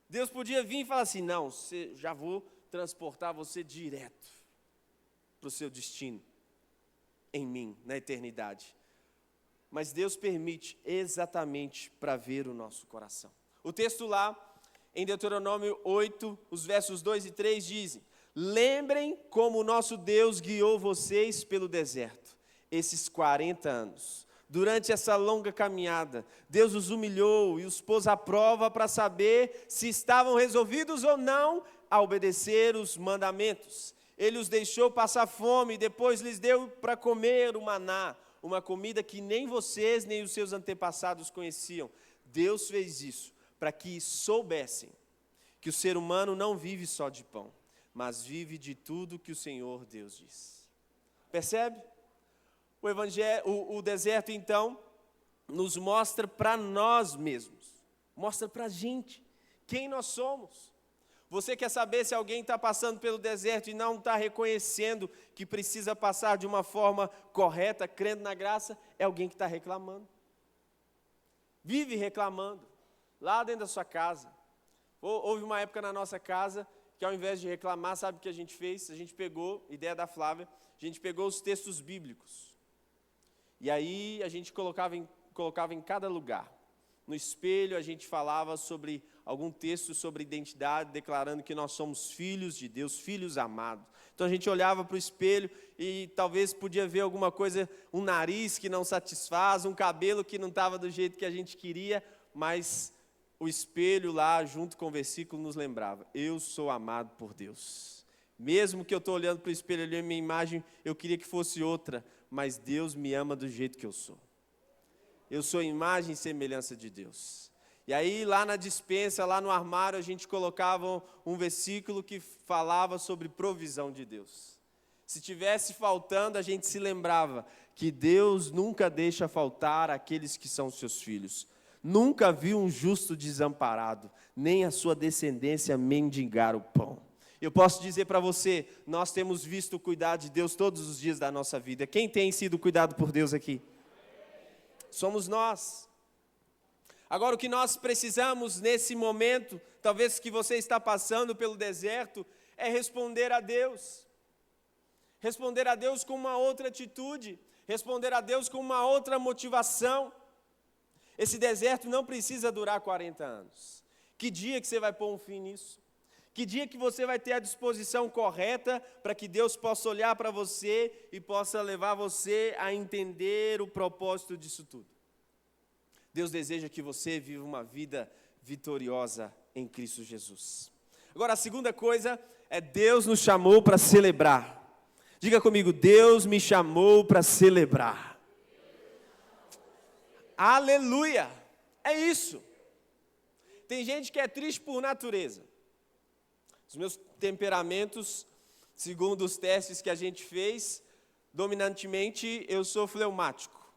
Deus podia vir e falar assim, não, já vou transportar você direto para o seu destino, em mim, na eternidade. Mas Deus permite exatamente para ver o nosso coração. O texto lá, em Deuteronômio 8, os versos 2 e 3 dizem: lembrem como o nosso Deus guiou vocês pelo deserto, esses 40 anos. Durante essa longa caminhada, Deus os humilhou e os pôs à prova para saber se estavam resolvidos ou não a obedecer os mandamentos. Ele os deixou passar fome e depois lhes deu para comer o maná, uma comida que nem vocês nem os seus antepassados conheciam. Deus fez isso para que soubessem que o ser humano não vive só de pão, mas vive de tudo que o Senhor Deus diz. Percebe? O deserto, então, nos mostra para nós mesmos, mostra para a gente quem nós somos. Você quer saber se alguém está passando pelo deserto e não está reconhecendo que precisa passar de uma forma correta, crendo na graça? É alguém que está reclamando. Vive reclamando, lá dentro da sua casa. Houve uma época na nossa casa que ao invés de reclamar, sabe o que a gente fez? A gente pegou, ideia da Flávia, a gente pegou os textos bíblicos. E aí a gente colocava em cada lugar. No espelho a gente falava sobre algum texto sobre identidade, declarando que nós somos filhos de Deus, filhos amados. Então a gente olhava para o espelho e talvez podia ver alguma coisa, um nariz que não satisfaz, um cabelo que não estava do jeito que a gente queria, mas o espelho lá, junto com o versículo, nos lembrava: eu sou amado por Deus. Mesmo que eu estou olhando para o espelho ali, a minha imagem, eu queria que fosse outra, mas Deus me ama do jeito que eu sou. Eu sou imagem e semelhança de Deus. E aí, lá na despensa, lá no armário, a gente colocava um versículo que falava sobre provisão de Deus. Se tivesse faltando, a gente se lembrava que Deus nunca deixa faltar aqueles que são seus filhos. Nunca viu um justo desamparado, nem a sua descendência mendigar o pão. Eu posso dizer para você, nós temos visto o cuidado de Deus todos os dias da nossa vida. Quem tem sido cuidado por Deus aqui? Somos nós. Agora, o que nós precisamos nesse momento, talvez que você está passando pelo deserto, é responder a Deus. Responder a Deus com uma outra atitude, responder a Deus com uma outra motivação. Esse deserto não precisa durar 40 anos. Que dia que você vai pôr um fim nisso? Que dia que você vai ter a disposição correta para que Deus possa olhar para você e possa levar você a entender o propósito disso tudo? Deus deseja que você viva uma vida vitoriosa em Cristo Jesus. Agora, a segunda coisa é Deus nos chamou para celebrar. Diga comigo, Deus me chamou para celebrar. Aleluia! É isso. Tem gente que é triste por natureza. Os meus temperamentos, segundo os testes que a gente fez, dominantemente eu sou fleumático,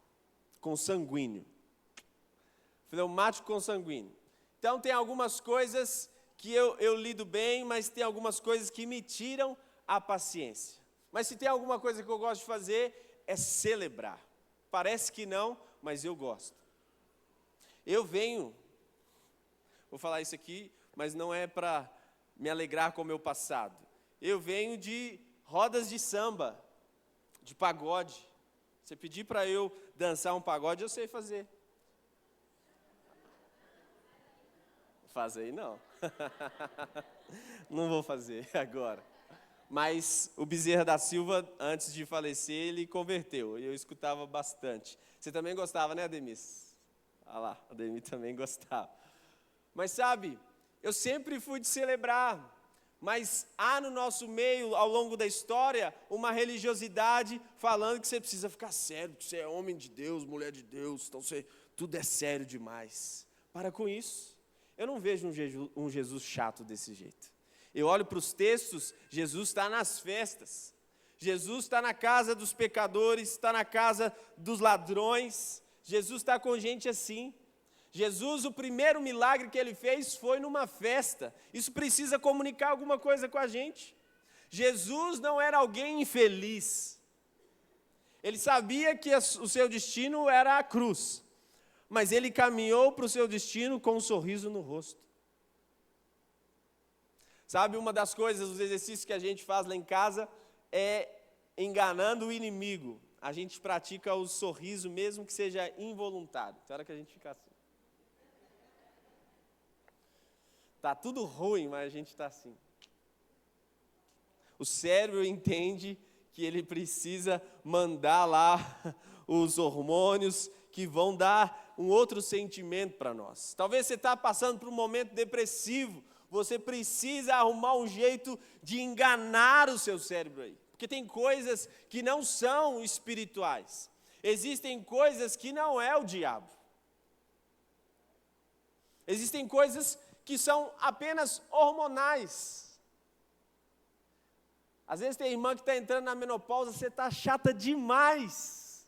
consanguíneo. Fleumático consanguíneo. Então tem algumas coisas que eu lido bem, mas tem algumas coisas que me tiram a paciência. Mas se tem alguma coisa que eu gosto de fazer, é celebrar. Parece que não, mas eu gosto. Eu venho, vou falar isso aqui, mas não é para me alegrar com o meu passado. Eu venho de rodas de samba, de pagode. Você pedir para eu dançar um pagode, eu sei fazer. Faz aí não. Não vou fazer agora. Mas o Bezerra da Silva, antes de falecer, ele converteu. E eu escutava bastante. Você também gostava, né, Ademis? Ah lá, a Ademis também gostava. Mas sabe, eu sempre fui de celebrar. Mas há no nosso meio, ao longo da história, uma religiosidade falando que você precisa ficar sério, que você é homem de Deus, mulher de Deus, então tudo é sério demais. Para com isso. Eu não vejo um Jesus chato desse jeito. Eu olho para os textos, Jesus está nas festas. Jesus está na casa dos pecadores, está na casa dos ladrões. Jesus está com gente assim. Jesus, o primeiro milagre que ele fez foi numa festa. Isso precisa comunicar alguma coisa com a gente. Jesus não era alguém infeliz. Ele sabia que o seu destino era a cruz, mas ele caminhou para o seu destino com um sorriso no rosto. Sabe, uma das coisas, os exercícios que a gente faz lá em casa é enganando o inimigo. A gente pratica o sorriso, mesmo que seja involuntário. Tem hora que a gente fica assim. Tá tudo ruim, mas a gente está assim. O cérebro entende que ele precisa mandar lá os hormônios que vão dar um outro sentimento para nós. Talvez você está passando por um momento depressivo, você precisa arrumar um jeito de enganar o seu cérebro aí. Porque tem coisas que não são espirituais. Existem coisas que não é o diabo. Existem coisas que são apenas hormonais. Às vezes tem irmã que está entrando na menopausa, você está chata demais.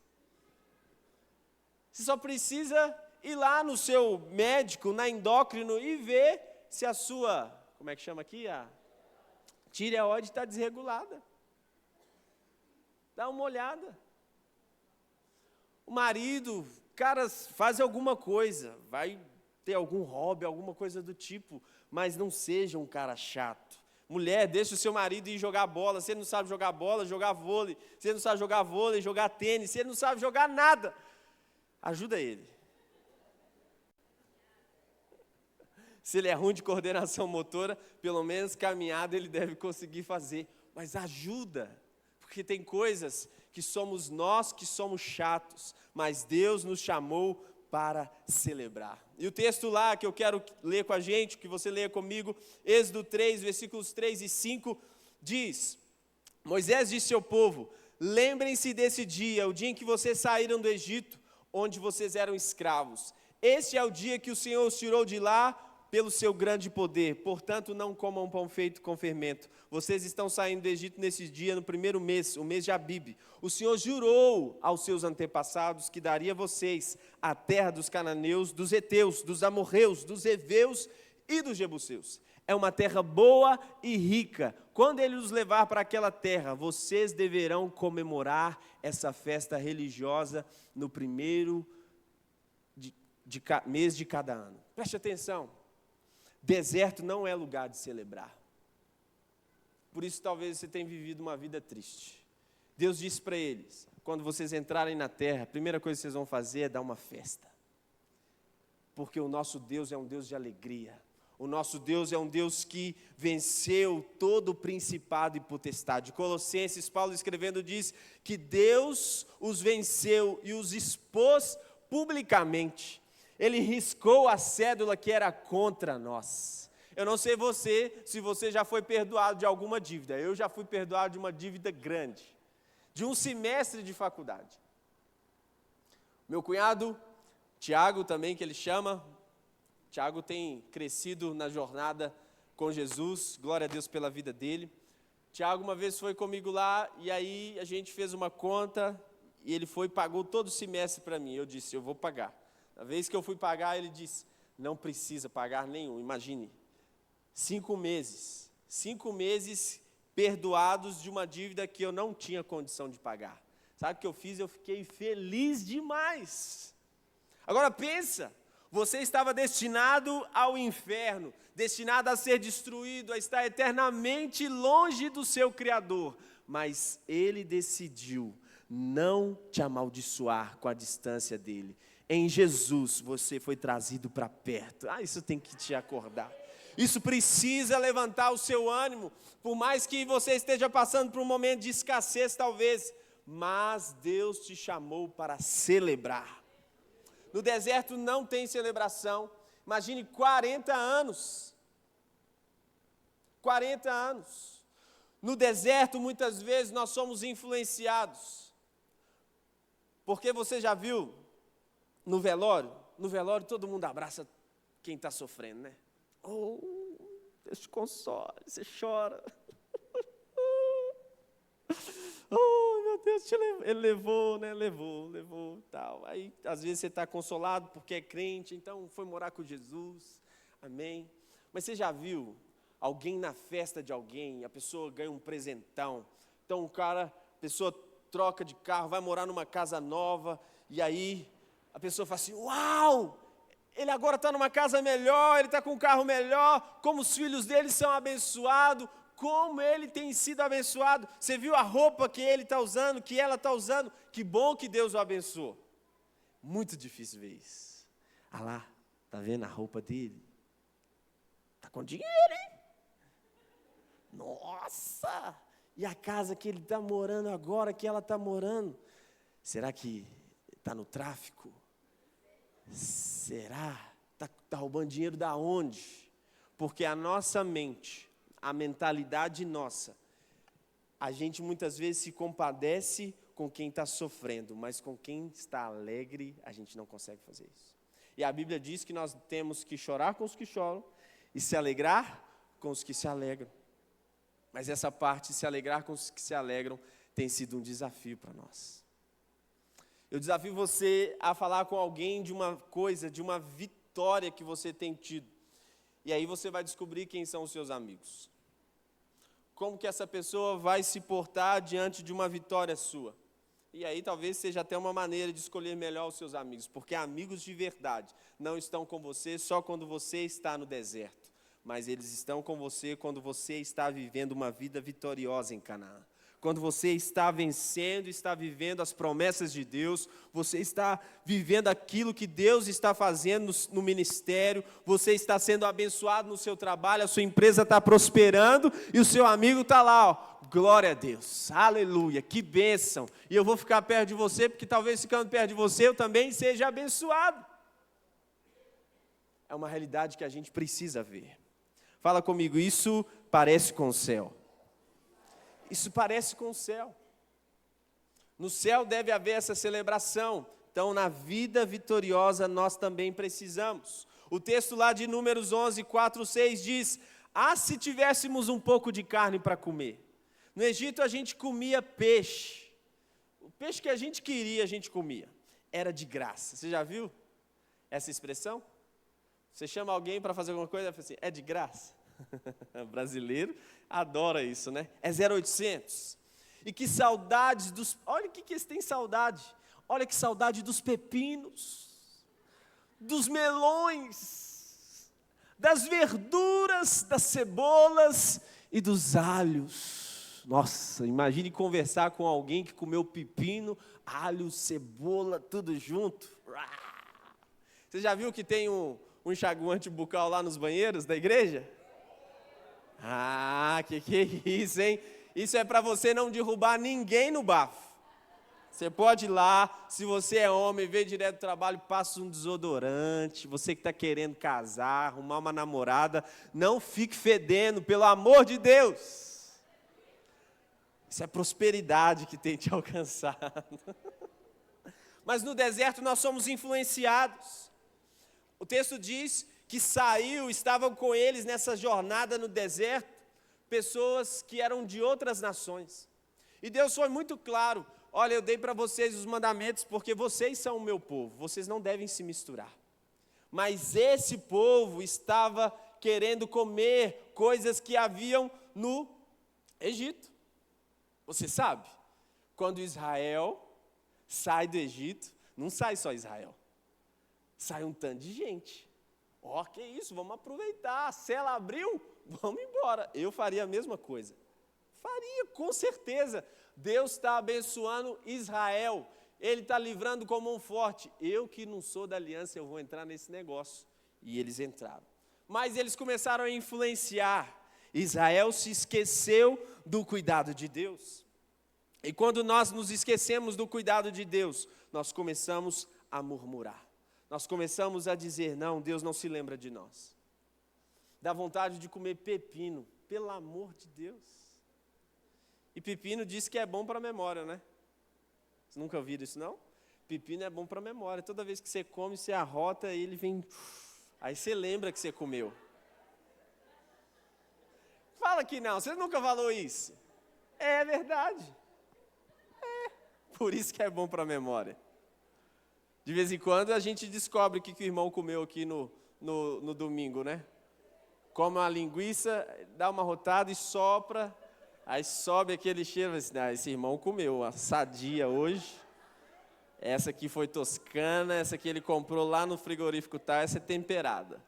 Você só precisa ir lá no seu médico, na endócrino, e ver se a sua, como é que chama aqui? A tireoide está desregulada. Dá uma olhada. O marido, cara, faz alguma coisa, vai ter algum hobby, alguma coisa do tipo, mas não seja um cara chato. Mulher, deixa o seu marido ir jogar bola. Se ele não sabe jogar bola, jogar vôlei. Se ele não sabe jogar vôlei, jogar tênis. Se ele não sabe jogar nada, ajuda ele. Se ele é ruim de coordenação motora, pelo menos caminhada ele deve conseguir fazer. Mas ajuda, porque tem coisas que somos nós que somos chatos, mas Deus nos chamou para celebrar. E o texto lá que eu quero ler com a gente, que você leia comigo, Êxodo 3, versículos 3 e 5, diz: Moisés disse ao povo: lembrem-se desse dia, o dia em que vocês saíram do Egito, onde vocês eram escravos. Este é o dia que o Senhor os tirou de lá pelo seu grande poder. Portanto, não comam pão feito com fermento. Vocês estão saindo do Egito nesse dia, no primeiro mês, o mês de Abibe. O Senhor jurou aos seus antepassados que daria a vocês a terra dos cananeus, dos heteus, dos amorreus, dos heveus e dos jebuseus. É uma terra boa e rica. Quando ele os levar para aquela terra, vocês deverão comemorar essa festa religiosa no primeiro mês de cada ano. Preste atenção. Deserto não é lugar de celebrar. Por isso talvez você tenha vivido uma vida triste. Deus disse para eles, quando vocês entrarem na terra, a primeira coisa que vocês vão fazer é dar uma festa. Porque o nosso Deus é um Deus de alegria. O nosso Deus é um Deus que venceu todo o principado e potestade. Colossenses, Paulo escrevendo, diz que Deus os venceu e os expôs publicamente. Ele riscou a cédula que era contra nós. Eu não sei se você já foi perdoado de alguma dívida. Eu já fui perdoado de uma dívida grande, de um semestre de faculdade. Meu cunhado, Tiago também, que ele chama, Tiago tem crescido na jornada com Jesus, glória a Deus pela vida dele. Tiago uma vez foi comigo lá, e aí a gente fez uma conta, e ele foi e pagou todo o semestre para mim. Eu disse, eu vou pagar. Na vez que eu fui pagar, ele disse, não precisa pagar nenhum. Imagine, 5 meses perdoados de uma dívida que eu não tinha condição de pagar. Sabe o que eu fiz? Eu fiquei feliz demais. Agora pensa, você estava destinado ao inferno, destinado a ser destruído, a estar eternamente longe do seu Criador, mas Ele decidiu não te amaldiçoar com a distância dEle. Em Jesus você foi trazido para perto. Isso tem que te acordar. Isso precisa levantar o seu ânimo, por mais que você esteja passando por um momento de escassez talvez, mas Deus te chamou para celebrar. No deserto não tem celebração. Imagine 40 anos. 40 anos. No deserto muitas vezes nós somos influenciados. Porque você já viu no velório todo mundo abraça quem está sofrendo, né? Oh, Deus te console, você chora. Oh, meu Deus te levou. Ele levou, né? Levou, tal. Aí, às vezes, você está consolado porque é crente, então foi morar com Jesus. Amém. Mas você já viu alguém na festa de alguém, a pessoa ganha um presentão. Então, a pessoa troca de carro, vai morar numa casa nova, e aí a pessoa fala assim, uau! Ele agora está numa casa melhor, ele está com um carro melhor, como os filhos dele são abençoados, como ele tem sido abençoado. Você viu a roupa que ele está usando, que ela está usando? Que bom que Deus o abençoou. Muito difícil ver isso. Ah lá, está vendo a roupa dele? Está com dinheiro, hein? Nossa! E a casa que ele está morando agora, que ela está morando, será que está no tráfico? Será? Está roubando dinheiro da onde? Porque a nossa mente, a mentalidade nossa, a gente muitas vezes se compadece com quem está sofrendo, mas com quem está alegre, a gente não consegue fazer isso. E a Bíblia diz que nós temos que chorar com os que choram e se alegrar com os que se alegram. Mas essa parte, se alegrar com os que se alegram, tem sido um desafio para nós. Eu desafio você a falar com alguém de uma coisa, de uma vitória que você tem tido. E aí você vai descobrir quem são os seus amigos. Como que essa pessoa vai se portar diante de uma vitória sua. E aí talvez seja até uma maneira de escolher melhor os seus amigos. Porque amigos de verdade não estão com você só quando você está no deserto. Mas eles estão com você quando você está vivendo uma vida vitoriosa em Canaã. Quando você está vencendo, está vivendo as promessas de Deus, você está vivendo aquilo que Deus está fazendo no ministério, você está sendo abençoado no seu trabalho, a sua empresa está prosperando e o seu amigo está lá, ó. Glória a Deus, aleluia, que bênção. E eu vou ficar perto de você, porque talvez ficando perto de você eu também seja abençoado. É uma realidade que a gente precisa ver. Fala comigo, isso parece com o céu. Isso parece com o céu. No céu deve haver essa celebração. Então, na vida vitoriosa, nós também precisamos. O texto lá de Números 11, 4, 6 diz, se tivéssemos um pouco de carne para comer. No Egito, a gente comia peixe. O peixe que a gente queria, a gente comia. Era de graça. Você já viu essa expressão? Você chama alguém para fazer alguma coisa e fala assim, é de graça? Brasileiro adora isso, né? É 0800. E que saudades dos... Olha o que eles têm saudade. Olha que saudade dos pepinos, dos melões, das verduras, das cebolas e dos alhos. Nossa, imagine conversar com alguém que comeu pepino, alho, cebola, tudo junto. Você já viu que tem um enxaguante bucal lá nos banheiros da igreja? Que é isso, hein? Isso é para você não derrubar ninguém no bafo. Você pode ir lá, se você é homem, veio direto do trabalho, passa um desodorante. Você que está querendo casar, arrumar uma namorada, não fique fedendo, pelo amor de Deus. Isso é prosperidade que tem te alcançado. Mas no deserto nós somos influenciados. O texto diz que estavam com eles nessa jornada no deserto, pessoas que eram de outras nações. E Deus foi muito claro, olha, eu dei para vocês os mandamentos porque vocês são o meu povo, vocês não devem se misturar. Mas esse povo estava querendo comer coisas que haviam no Egito. Você sabe, quando Israel sai do Egito, não sai só Israel, sai um tanto de gente. Que isso, vamos aproveitar, a cela abriu, vamos embora. Eu faria a mesma coisa. Faria, com certeza. Deus está abençoando Israel. Ele está livrando com mão forte. Eu que não sou da aliança, eu vou entrar nesse negócio. E eles entraram. Mas eles começaram a influenciar. Israel se esqueceu do cuidado de Deus. E quando nós nos esquecemos do cuidado de Deus, nós começamos a murmurar. Nós começamos a dizer, não, Deus não se lembra de nós. Dá vontade de comer pepino, pelo amor de Deus. E pepino diz que é bom para a memória, né? Vocês nunca ouviram isso, não? Pepino é bom para a memória. Toda vez que você come, você arrota, ele vem... Aí você lembra que você comeu. Fala que não, você nunca falou isso. É verdade. Por isso que é bom para a memória. De vez em quando a gente descobre o que o irmão comeu aqui no domingo, né? Come uma linguiça, dá uma rotada e sopra, aí sobe aquele cheiro, assim, esse irmão comeu uma sadia hoje, essa aqui foi toscana, essa aqui ele comprou lá no frigorífico tal, essa é temperada.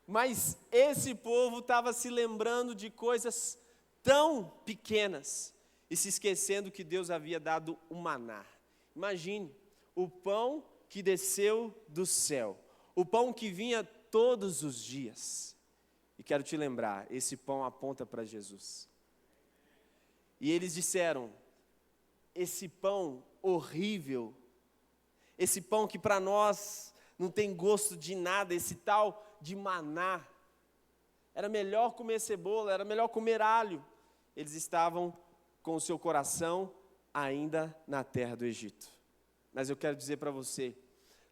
Mas esse povo estava se lembrando de coisas tão pequenas e se esquecendo que Deus havia dado o maná. Imagine, o pão que desceu do céu, o pão que vinha todos os dias. E quero te lembrar, esse pão aponta para Jesus. E eles disseram, esse pão horrível, esse pão que para nós não tem gosto de nada, esse tal de maná, era melhor comer cebola, era melhor comer alho. Eles estavam com o seu coração ainda na terra do Egito. Mas eu quero dizer para você,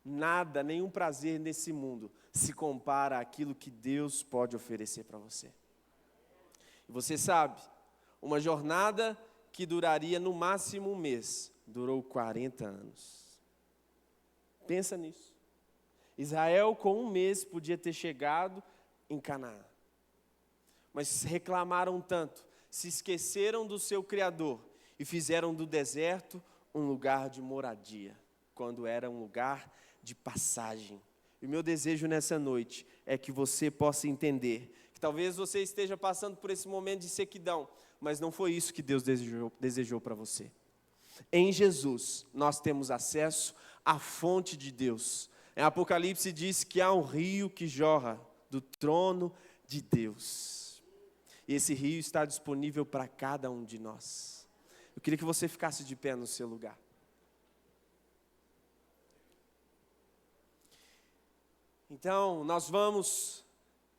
nada, nenhum prazer nesse mundo se compara àquilo que Deus pode oferecer para você. E você sabe, uma jornada que duraria no máximo um mês, durou 40 anos. Pensa nisso. Israel com um mês podia ter chegado em Canaã. Mas reclamaram tanto, se esqueceram do seu Criador e fizeram do deserto um lugar de moradia, quando era um lugar de passagem. E o meu desejo nessa noite é que você possa entender que talvez você esteja passando por esse momento de sequidão, mas não foi isso que Deus desejou para você. Em Jesus, nós temos acesso à fonte de Deus. Em Apocalipse diz que há um rio que jorra do trono de Deus. E esse rio está disponível para cada um de nós. Eu queria que você ficasse de pé no seu lugar. Então, nós vamos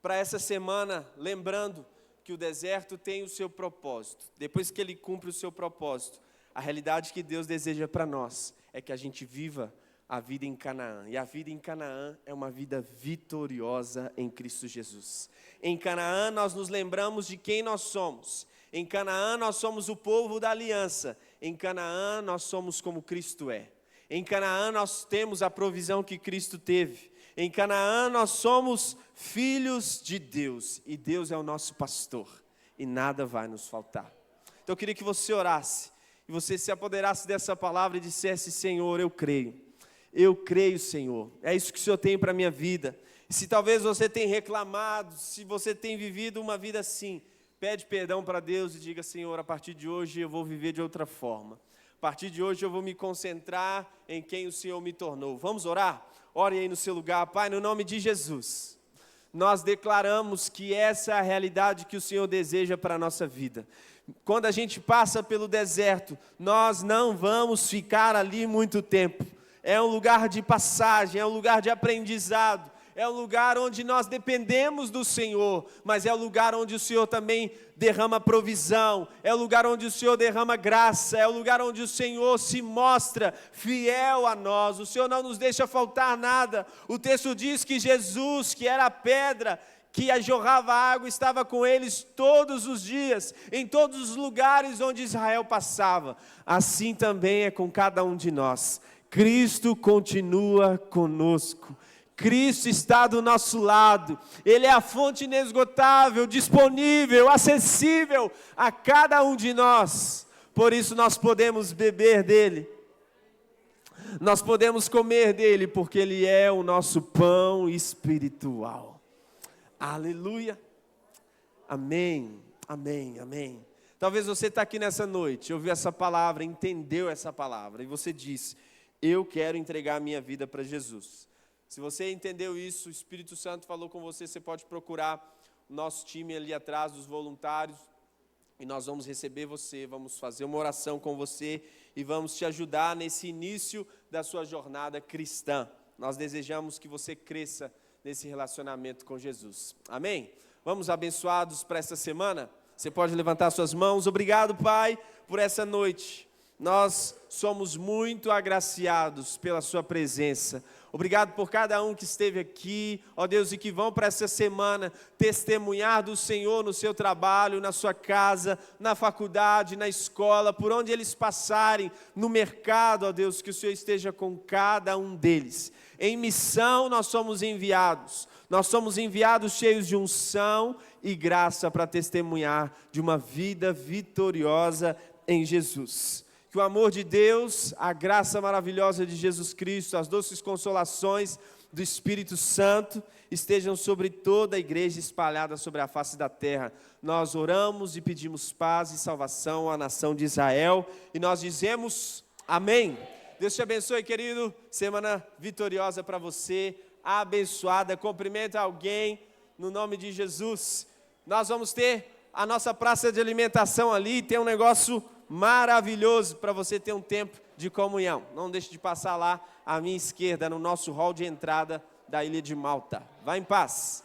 para essa semana lembrando que o deserto tem o seu propósito. Depois que ele cumpre o seu propósito, a realidade que Deus deseja para nós é que a gente viva a vida em Canaã. E a vida em Canaã é uma vida vitoriosa em Cristo Jesus. Em Canaã nós nos lembramos de quem nós somos. Em Canaã nós somos o povo da aliança. Em Canaã nós somos como Cristo é. Em Canaã nós temos a provisão que Cristo teve. Em Canaã nós somos filhos de Deus. E Deus é o nosso pastor. E nada vai nos faltar. Então eu queria que você orasse. E você se apoderasse dessa palavra e dissesse: Senhor, eu creio. Eu creio, Senhor. É isso que o Senhor tem para a minha vida. E se talvez você tenha reclamado, se você tem vivido uma vida assim, pede perdão para Deus e diga: Senhor, a partir de hoje eu vou viver de outra forma. A partir de hoje eu vou me concentrar em quem o Senhor me tornou. Vamos orar? Ore aí no seu lugar. Pai, no nome de Jesus, nós declaramos que essa é a realidade que o Senhor deseja para a nossa vida. Quando a gente passa pelo deserto, nós não vamos ficar ali muito tempo. É um lugar de passagem, é um lugar de aprendizado, é um lugar onde nós dependemos do Senhor, mas é um lugar onde o Senhor também derrama provisão, é um lugar onde o Senhor derrama graça, é um lugar onde o Senhor se mostra fiel a nós, o Senhor não nos deixa faltar nada. O texto diz que Jesus, que era a pedra que jorrava água, estava com eles todos os dias, em todos os lugares onde Israel passava. Assim também é com cada um de nós. Cristo continua conosco. Cristo está do nosso lado. Ele é a fonte inesgotável, disponível, acessível a cada um de nós. Por isso nós podemos beber dele. Nós podemos comer dele, porque ele é o nosso pão espiritual. Aleluia. Amém, amém, amém. Talvez você está aqui nessa noite, ouviu essa palavra, entendeu essa palavra, e você disse: eu quero entregar a minha vida para Jesus. Se você entendeu isso, o Espírito Santo falou com você, você pode procurar o nosso time ali atrás dos voluntários, e nós vamos receber você, vamos fazer uma oração com você, e vamos te ajudar nesse início da sua jornada cristã. Nós desejamos que você cresça nesse relacionamento com Jesus. Amém? Vamos abençoados para essa semana? Você pode levantar suas mãos. Obrigado, Pai, por essa noite. Nós somos muito agraciados pela sua presença. Obrigado por cada um que esteve aqui, ó Deus, e que vão para essa semana testemunhar do Senhor no seu trabalho, na sua casa, na faculdade, na escola, por onde eles passarem, no mercado, ó Deus, que o Senhor esteja com cada um deles. Em missão nós somos enviados cheios de unção e graça para testemunhar de uma vida vitoriosa em Jesus. Que o amor de Deus, a graça maravilhosa de Jesus Cristo, as doces consolações do Espírito Santo estejam sobre toda a igreja espalhada sobre a face da terra. Nós oramos e pedimos paz e salvação à nação de Israel e nós dizemos amém. Deus te abençoe, querido. Semana vitoriosa para você, abençoada. Cumprimenta alguém no nome de Jesus. Nós vamos ter a nossa praça de alimentação ali, tem um negócio maravilhoso para você ter um tempo de comunhão. Não deixe de passar lá à minha esquerda, no nosso hall de entrada da Ilha de Malta. Vá em paz.